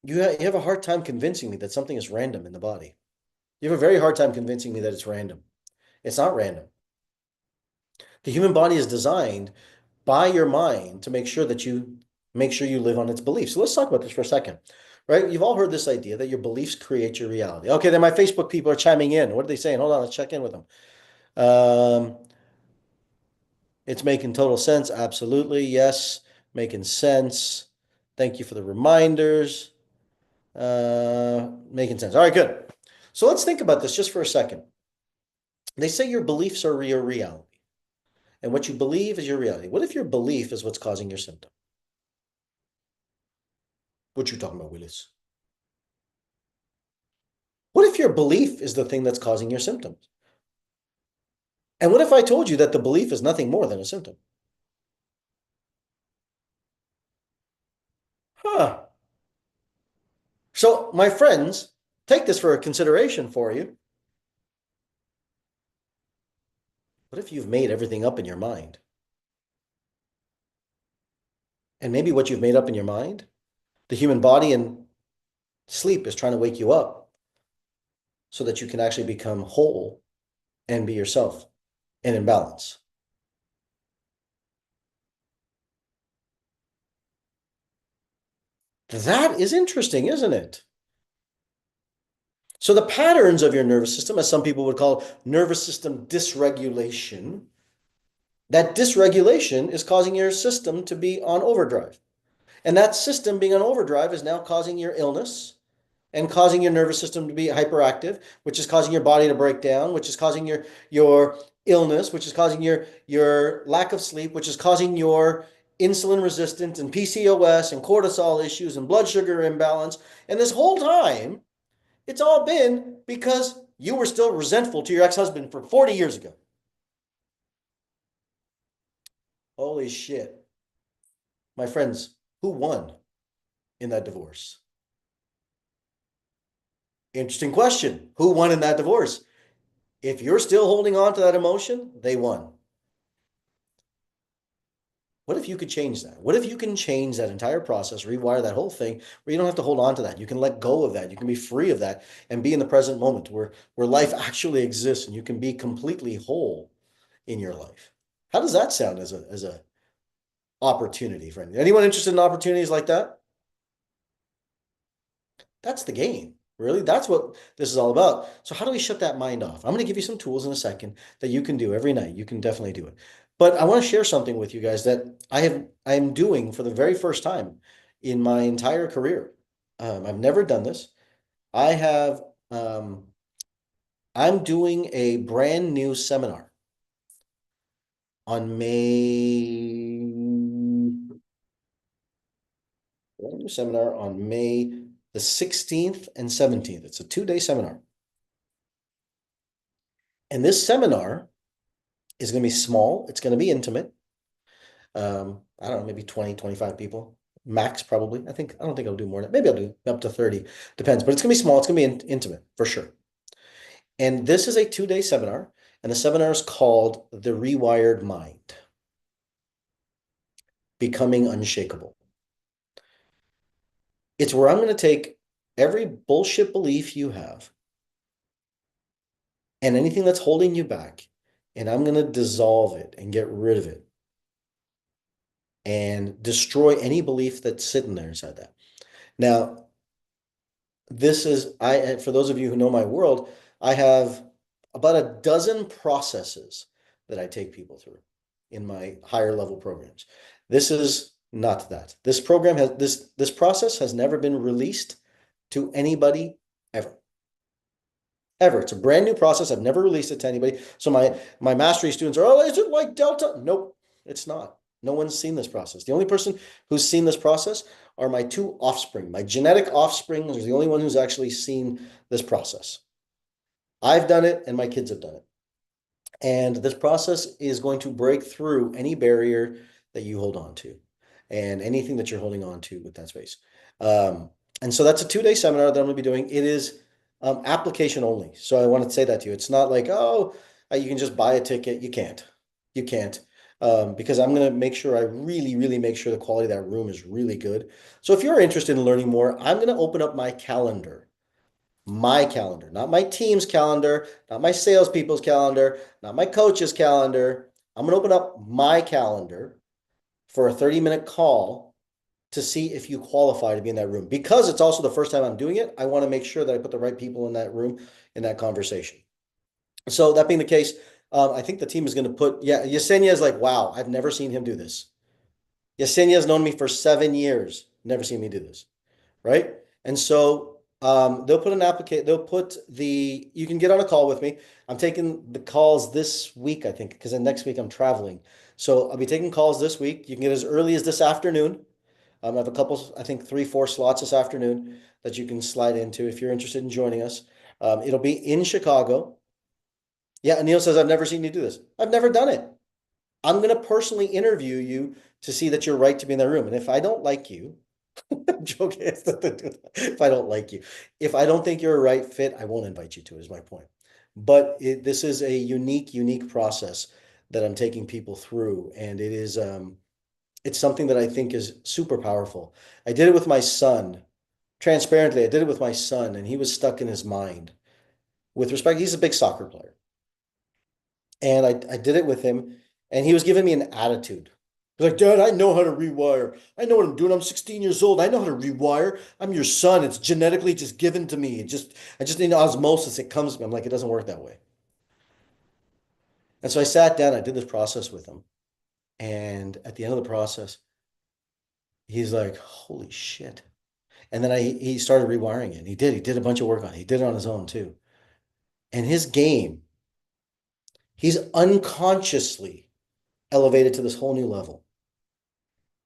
you have a hard time convincing me that something is random in the body. You have a very hard time convincing me that it's random. It's not random. The human body is designed by your mind to make sure you live on its beliefs. So let's talk about this for a second, right? You've all heard this idea that your beliefs create your reality. Okay, then my Facebook people are chiming in. What are they saying? Hold on, let's check in with them. It's making total sense. Absolutely. Yes, making sense. Thank you for the reminders. Making sense. All right, good. So let's think about this just for a second. They say your beliefs are your reality. And what you believe is your reality. What if your belief is what's causing your symptom? What you talking about, Willis? What if your belief is the thing that's causing your symptoms? And what if I told you that the belief is nothing more than a symptom? Huh. So, my friends, take this for a consideration for you. What if you've made everything up in your mind? And maybe what you've made up in your mind, the human body in sleep is trying to wake you up so that you can actually become whole and be yourself and in balance. That is interesting, isn't it? So the patterns of your nervous system, as some people would call nervous system dysregulation, that dysregulation is causing your system to be on overdrive. And that system being on overdrive is now causing your illness and causing your nervous system to be hyperactive, which is causing your body to break down, which is causing your illness, which is causing your lack of sleep, which is causing your insulin resistance and PCOS and cortisol issues and blood sugar imbalance. And this whole time, it's all been because you were still resentful to your ex-husband for 40 years ago. Holy shit. My friends, who won in that divorce? Interesting question. Who won in that divorce? If you're still holding on to that emotion, they won. What if you could change that? What if you can change that entire process, rewire that whole thing where you don't have to hold on to that? You can let go of that. You can be free of that and be in the present moment where life actually exists and you can be completely whole in your life. How does that sound as a opportunity, friend? Anyone interested in opportunities like that? That's the game. Really, that's what this is all about. So how do we shut that mind off? I'm going to give you some tools in a second that you can do every night. You can definitely do it. But I want to share something with you guys that I am doing for the very first time in my entire career. I've never done this. I have I'm doing a brand new seminar on May the 16th and 17th. It's a 2-day seminar. And this seminar is going to be small. It's going to be intimate. I don't know, maybe 20, 25 people max, probably. I don't think I'll do more than that. Maybe I'll do up to 30, depends, but it's going to be small. It's going to be intimate for sure. And this is a 2-day seminar, and the seminar is called The Rewired Mind, Becoming Unshakable. It's where I'm going to take every bullshit belief you have and anything that's holding you back, and I'm going to dissolve it and get rid of it and destroy any belief that's sitting there inside that. Now, this is, for those of you who know my world, I have about a dozen processes that I take people through in my higher level programs. This is not that. This program has this process has never been released to anybody ever. Ever. It's a brand new process. I've never released it to anybody. So my mastery students are, oh, is it like Delta? Nope, it's not. No one's seen this process. The only person who's seen this process are my 2 offspring. My genetic offspring is the only one who's actually seen this process. I've done it and my kids have done it. And this process is going to break through any barrier that you hold on to and anything that you're holding on to with that space. And so that's a 2-day seminar that I'm going to be doing. It is application only. So I want to say that to you. It's not like, oh, you can just buy a ticket. You can't. You can't. Because I'm going to make sure I really, really make sure the quality of that room is really good. So if you're interested in learning more, I'm going to open up my calendar, not my team's calendar, not my salespeople's calendar, not my coach's calendar. I'm going to open up my calendar for a 30-minute call to see if you qualify to be in that room. Because it's also the first time I'm doing it, I want to make sure that I put the right people in that room, in that conversation. So that being the case, I think the team is going to put, Yesenia is like, wow, I've never seen him do this. Yesenia has known me for 7 years, never seen me do this, right? And so they'll put an application, you can get on a call with me. I'm taking the calls this week, I think, because then next week I'm traveling. So I'll be taking calls this week. You can get as early as this afternoon. I have a couple, I think 3, 4 slots this afternoon that you can slide into if you're interested in joining us. It'll be in Chicago. Yeah, Neil says, I've never seen you do this. I've never done it. I'm going to personally interview you to see that you're right to be in that room. And if I don't like you, I'm joking. If I don't like you, if I don't think you're a right fit, I won't invite you to, is my point. But this is a unique process that I'm taking people through. And it is, it's something that I think is super powerful. I did it with my son. Transparently, I did it with my son, and he was stuck in his mind. With respect, he's a big soccer player. And I did it with him, and he was giving me an attitude. He's like, Dad, I know how to rewire. I know what I'm doing. I'm 16 years old. I know how to rewire. I'm your son. It's genetically just given to me. I just need osmosis. It comes to me. I'm like, it doesn't work that way. And so I sat down, I did this process with him. And at the end of the process, he's like, holy shit. And then he started rewiring it. He did a bunch of work on it. He did it on his own too. And his game, he's unconsciously elevated to this whole new level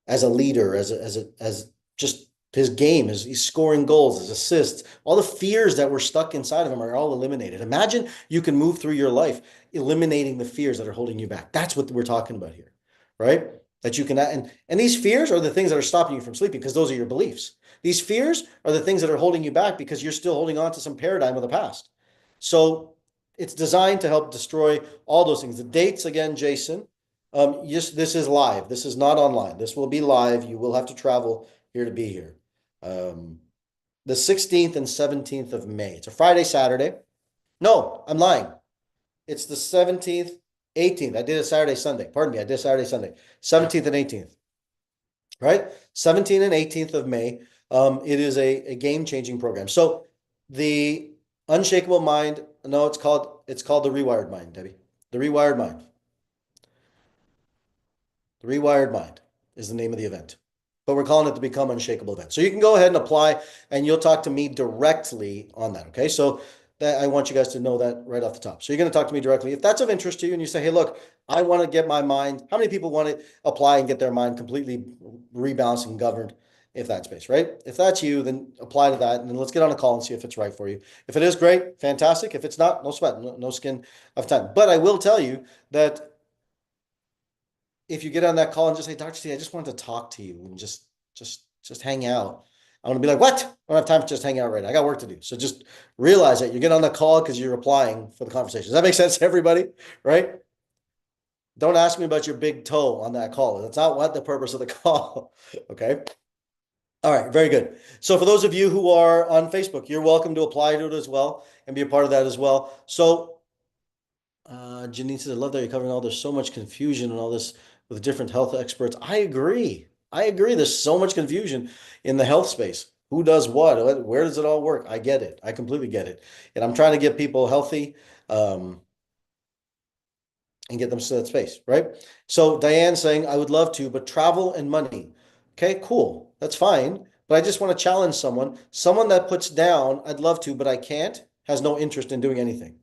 as a leader, as just his game, he's scoring goals, his assists, all the fears that were stuck inside of him are all eliminated. Imagine you can move through your life eliminating the fears that are holding you back. That's what we're talking about here, right? That you can, and these fears are the things that are stopping you from sleeping because those are your beliefs. These fears are the things that are holding you back because you're still holding on to some paradigm of the past. So it's designed to help destroy all those things. The dates, again, Jason, yes, this is live. This is not online. This will be live. You will have to travel here to be here. The 16th and 17th of May. It's a Friday, Saturday. No, I'm lying. It's the 17th, 18th. I did a Saturday, Sunday. Pardon me. I did Saturday, Sunday. 17th and 18th. Right? 17th and 18th of May. It is a game-changing program. So the Unshakable Mind, no, it's called the Rewired Mind, Debbie. The Rewired Mind. The Rewired Mind is the name of the event. But we're calling it the Become Unshakable event. So you can go ahead and apply, and you'll talk to me directly on that, okay? So I want you guys to know that right off the top. So you're going to talk to me directly. If that's of interest to you and you say, hey, look, I want to get my mind. How many people want to apply and get their mind completely rebalanced and governed if that's space, right? If that's you, then apply to that, and then let's get on a call and see if it's right for you. If it is, great, fantastic. If it's not, no sweat, no skin of time. But I will tell you that if you get on that call and just say, Dr. C, I just wanted to talk to you and just hang out. I'm gonna be like, what? I don't have time to just hang out right now. I got work to do. So just realize that you get on the call because you're applying for the conversation. Does that make sense to everybody? Right? Don't ask me about your big toe on that call. That's not what the purpose of the call. Okay. All right, very good. So for those of you who are on Facebook, you're welcome to apply to it as well and be a part of that as well. So Janine says, I love that you're covering all. There's so much confusion and all this with different health experts. I agree. There's so much confusion in the health space. Who does what? Where does it all work? I get it. I completely get it. And I'm trying to get people healthy and get them to that space, right? So Diane saying, I would love to, but travel and money. Okay, cool. That's fine. But I just want to challenge someone that puts down, I'd love to, but I can't, has no interest in doing anything.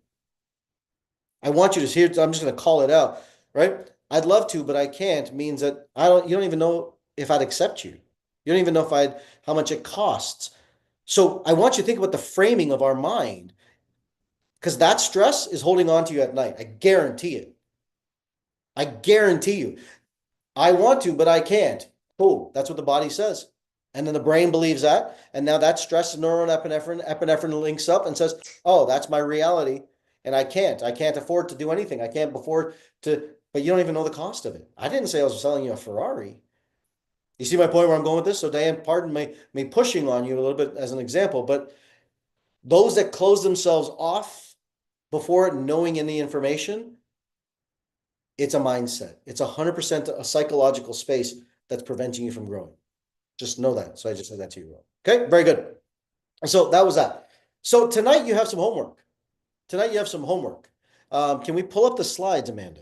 I want you to hear, I'm just going to call it out, right? I'd love to, but I can't means that you don't even know if I'd accept you. You don't even know how much it costs. So I want you to think about the framing of our mind, because that stress is holding on to you at night. I guarantee it. I guarantee you. I want to, but I can't. Cool. That's what the body says. And then the brain believes that. And now that stress epinephrine links up and says, oh, that's my reality. And I can't afford to do anything. I can't afford to, but you don't even know the cost of it. I didn't say I was selling you a Ferrari. You see my point where I'm going with this? So Diane, pardon me pushing on you a little bit as an example, but those that close themselves off before knowing any information, it's a mindset. It's 100% a psychological space that's preventing you from growing. Just know that. So I just said that to you. Okay, very good. So that was that. So tonight you have some homework. Can we pull up the slides, Amanda?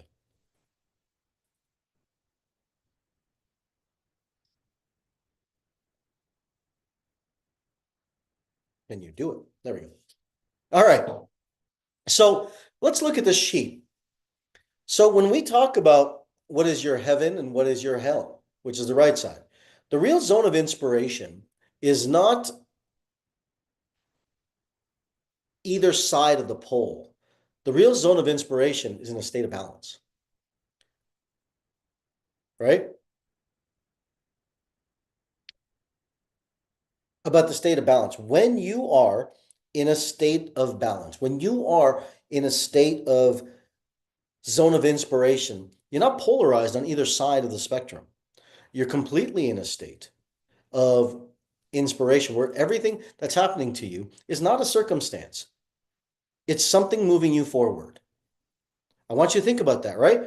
Can you do it? There we go. All right. So let's look at this sheet. So when we talk about what is your heaven and what is your hell, which is the right side, the real zone of inspiration is not either side of the pole. The real zone of inspiration is in a state of balance, right? About the state of balance. When you are in a state of balance, when you are in a state of zone of inspiration, you're not polarized on either side of the spectrum. You're completely in a state of inspiration where everything that's happening to you is not a circumstance. It's something moving you forward. I want you to think about that, right?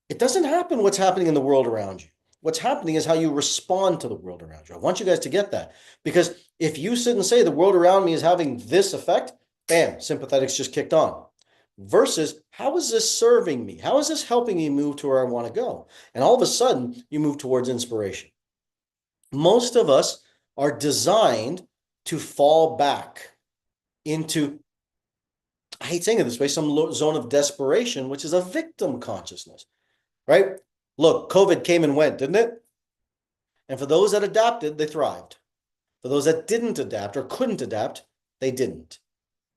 It doesn't happen what's happening in the world around you. What's happening is how you respond to the world around you. I want you guys to get that, because if you sit and say the world around me is having this effect, bam, sympathetics just kicked on. Versus, how is this serving me? How is this helping me move to where I want to go? And all of a sudden, you move towards inspiration. Most of us are designed to fall back into, I hate saying it this way, some zone of desperation, which is a victim consciousness, right? Look, COVID came and went, didn't it? And for those that adapted, they thrived. For those that didn't adapt or couldn't adapt, they didn't,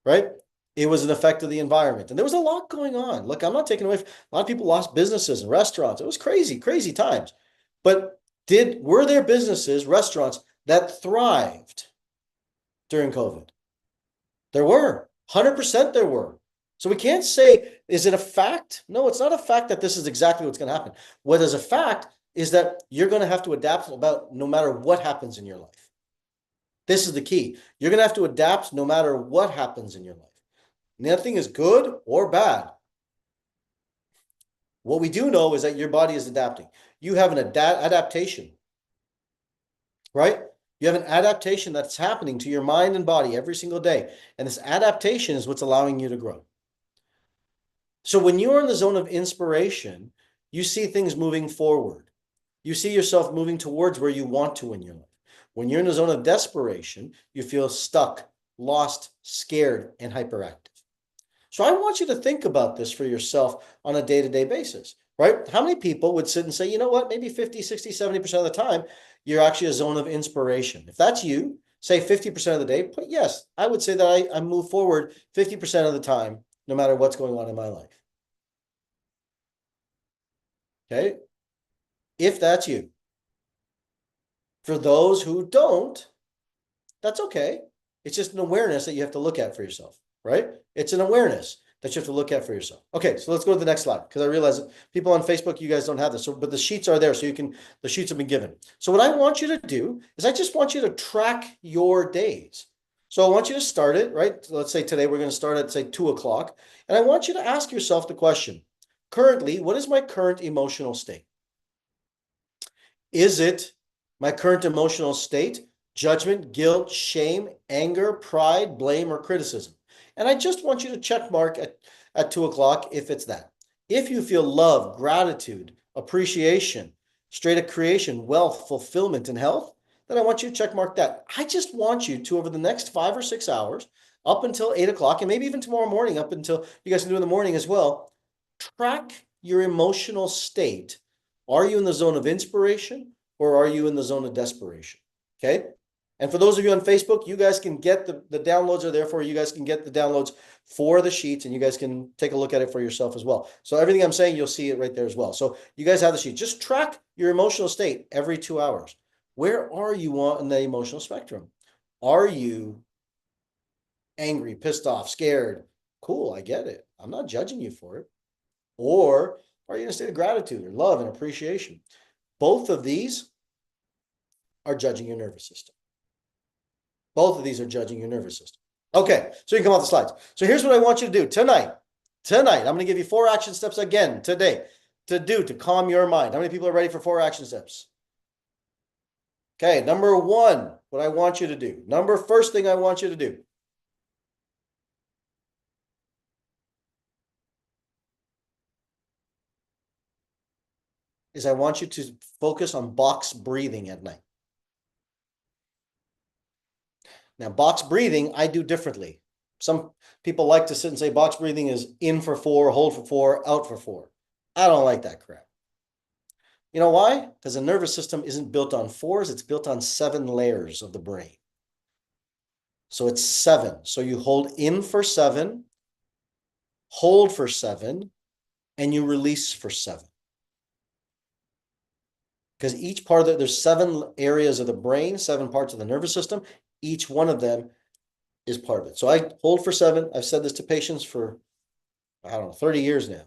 right? It was an effect of the environment. And there was a lot going on. Look, I'm not taking away. A lot of people lost businesses and restaurants. It was crazy, crazy times. But were there businesses, restaurants that thrived during COVID? There were. 100% there were. So we can't say, is it a fact? No, it's not a fact that this is exactly what's going to happen. What is a fact is that you're going to have to adapt about no matter what happens in your life. This is the key. You're going to have to adapt no matter what happens in your life. Nothing is good or bad. What we do know is that your body is adapting. You have an adaptation, right? You have an adaptation that's happening to your mind and body every single day. And this adaptation is what's allowing you to grow. So when you're in the zone of inspiration, you see things moving forward. You see yourself moving towards where you want to in your life. When you're in the zone of desperation, you feel stuck, lost, scared, and hyperactive. So I want you to think about this for yourself on a day-to-day basis. right? How many people would sit and say, you know what, maybe 50, 60, 70% of the time, you're actually a zone of inspiration. If that's you, say 50% of the day, but yes, I would say that I move forward 50% of the time, no matter what's going on in my life. Okay? If that's you. For those who don't, that's okay. It's just an awareness that you have to look at for yourself, right? It's an awareness that you have to look at for yourself. Okay, so let's go to the next slide, because I realize that people on Facebook, you guys don't have this, but the sheets are there, so you can, the sheets have been given. So what I want you to do is I just want you to track your days. So I want you to start it, right? So let's say today we're going to start at, say, 2 o'clock. And I want you to ask yourself the question, currently, what is my current emotional state? Is it my current emotional state judgment, guilt, shame, anger, pride, blame, or criticism? And I just want you to check mark at 2 o'clock if it's that. If you feel love, gratitude, appreciation, straight of creation, wealth, fulfillment, and health, then I want you to check mark that. I just want you to, over the next 5 or 6 hours, up until 8 o'clock, and maybe even tomorrow morning, up until you guys can do in the morning as well, track your emotional state. Are you in the zone of inspiration or are you in the zone of desperation? Okay. And for those of you on Facebook, you guys can get the downloads are there for you. You guys can get the downloads for the sheets and you guys can take a look at it for yourself as well. So everything I'm saying, you'll see it right there as well. So you guys have the sheet. Just track your emotional state every 2 hours. Where are you on the emotional spectrum? Are you angry, pissed off, scared? Cool, I get it. I'm not judging you for it. Or are you in a state of gratitude or love and appreciation? Both of these are judging your nervous system. Both of these are judging your nervous system. Okay, so you can come off the slides. So here's what I want you to do tonight. Tonight, I'm going to give you 4 action steps again today to do to calm your mind. How many people are ready for 4 action steps? Okay, number 1, what I want you to do. First thing I want you to do. Is I want you to focus on box breathing at night. Now, box breathing, I do differently. Some people like to sit and say box breathing is in for 4, hold for 4, out for 4. I don't like that crap. You know why? Because the nervous system isn't built on 4s, it's built on 7 layers of the brain. So it's 7. So you hold in for 7, hold for 7, and you release for 7. Because each part of it, there's 7 areas of the brain, 7 parts of the nervous system. Each one of them is part of it. So I hold for 7. I've said this to patients for, I don't know, 30 years now.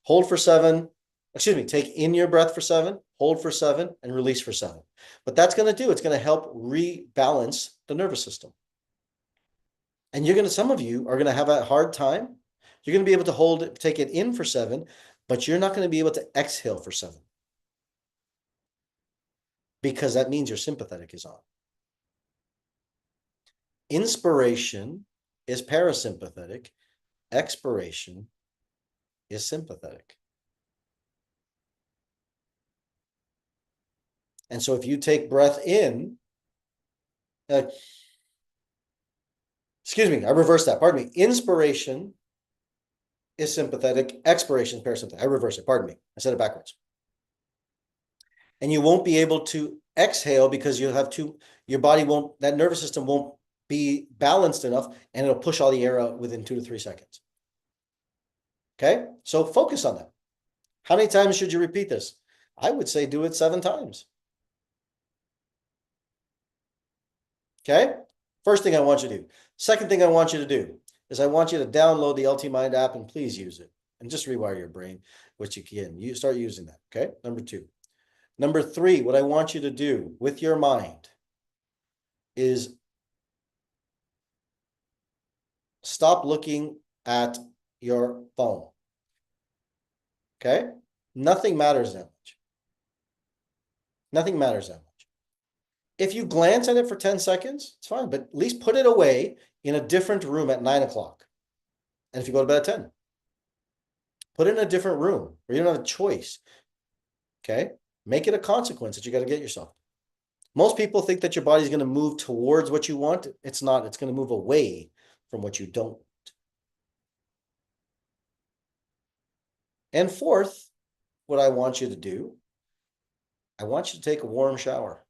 Hold for 7. Excuse me, take in your breath for 7, hold for 7, and release for 7. What that's going to do, it's going to help rebalance the nervous system. And some of you are going to have a hard time. You're going to be able to hold it, take it in for 7, but you're not going to be able to exhale for 7. Because that means your sympathetic is on. Inspiration is parasympathetic. Expiration is sympathetic. And so if you take breath in, excuse me, I reversed that. Pardon me. Inspiration is sympathetic. Expiration is parasympathetic. I reversed it. Pardon me. I said it backwards. And you won't be able to exhale because you'll have your body won't, that nervous system won't be balanced enough and it'll push all the air out within 2 to 3 seconds. Okay, so focus on that. How many times should you repeat this? I would say do it 7 times. Okay, first thing I want you to do. Second thing I want you to do is I want you to download the LT Mind app and please use it and just rewire your brain, which you can. You start using that. Okay, number 2. Number 3, what I want you to do with your mind is stop looking at your phone. Okay? Nothing matters that much. Nothing matters that much. If you glance at it for 10 seconds, it's fine, but at least put it away in a different room at 9 o'clock. And if you go to bed at 10, put it in a different room where you don't have a choice. Okay? Make it a consequence that you got to get yourself. Most people think that your body's going to move towards what you want. It's not. It's going to move away from what you don't want. And fourth, what I want you to do. I want you to take a warm shower.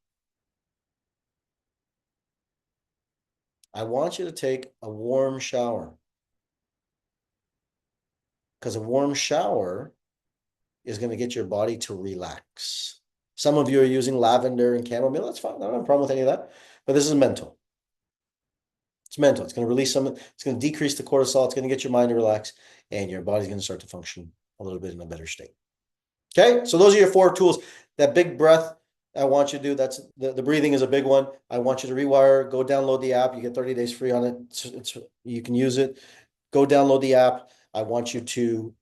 I want you to take a warm shower. Because a warm shower is going to get your body to relax. Some of you are using lavender and chamomile. That's fine. I don't have a problem with any of that. But this is mental. It's mental. It's going to release some, it's going to decrease the cortisol. It's going to get your mind to relax, and your body's going to start to function a little bit in a better state. Okay, so those are your 4 tools. That big breath I want you to do, that's the breathing is a big one. I want you to rewire, go download the app. You get 30 days free on it. You can use it. Go download the app. I want you to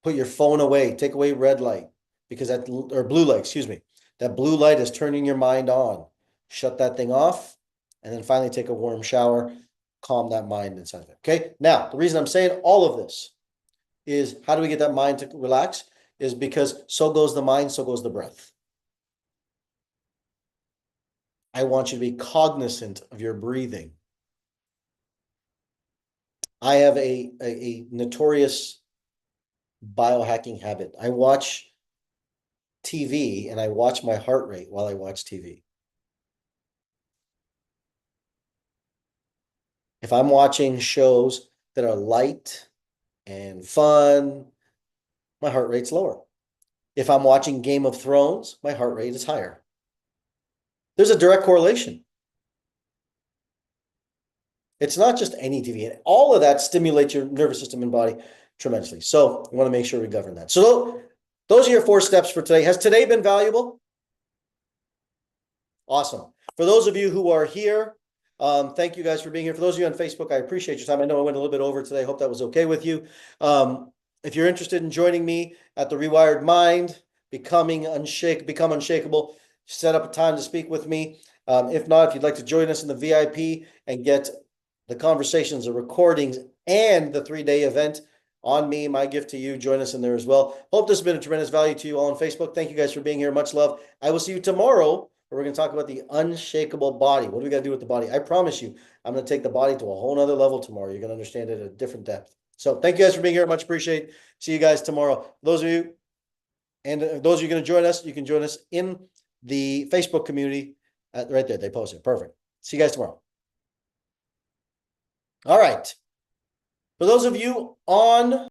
put your phone away, take away red light, because that, or blue light, excuse me. That blue light is turning your mind on. Shut that thing off, and then finally take a warm shower, calm that mind inside of it. Okay, now the reason I'm saying all of this is, how do we get that mind to relax? Is because so goes the mind, so goes the breath. I want you to be cognizant of your breathing. I have a notorious biohacking habit. I watch TV and I watch my heart rate while I watch TV. If I'm watching shows that are light and fun, my heart rate's lower. If I'm watching Game of Thrones, my heart rate is higher. There's a direct correlation. It's not just any TV. All of that stimulates your nervous system and body tremendously. So I want to make sure we govern that. So those are your 4 steps for today. Has today been valuable? Awesome. For those of you who are here, thank you guys for being here. For those of you on Facebook, I appreciate your time. I know I went a little bit over today. I hope that was okay with you. If you're interested in joining me at the Rewired Mind, become unshakable, set up a time to speak with me. If not, if you'd like to join us in the VIP and get the conversations, the recordings, and the 3-day event on me, my gift to you, join us in there as well. Hope this has been a tremendous value to you all on Facebook. Thank you guys for being here. Much love. I will see you tomorrow, where we're going to talk about the unshakable body. What do we got to do with the body? I promise you, I'm going to take the body to a whole nother level tomorrow. You're going to understand it at a different depth. So thank you guys for being here. Much appreciate. See you guys tomorrow. Those of you, and those of you going to join us, you can join us in the Facebook community right there. They posted. Perfect. See you guys tomorrow. All right. For those of you on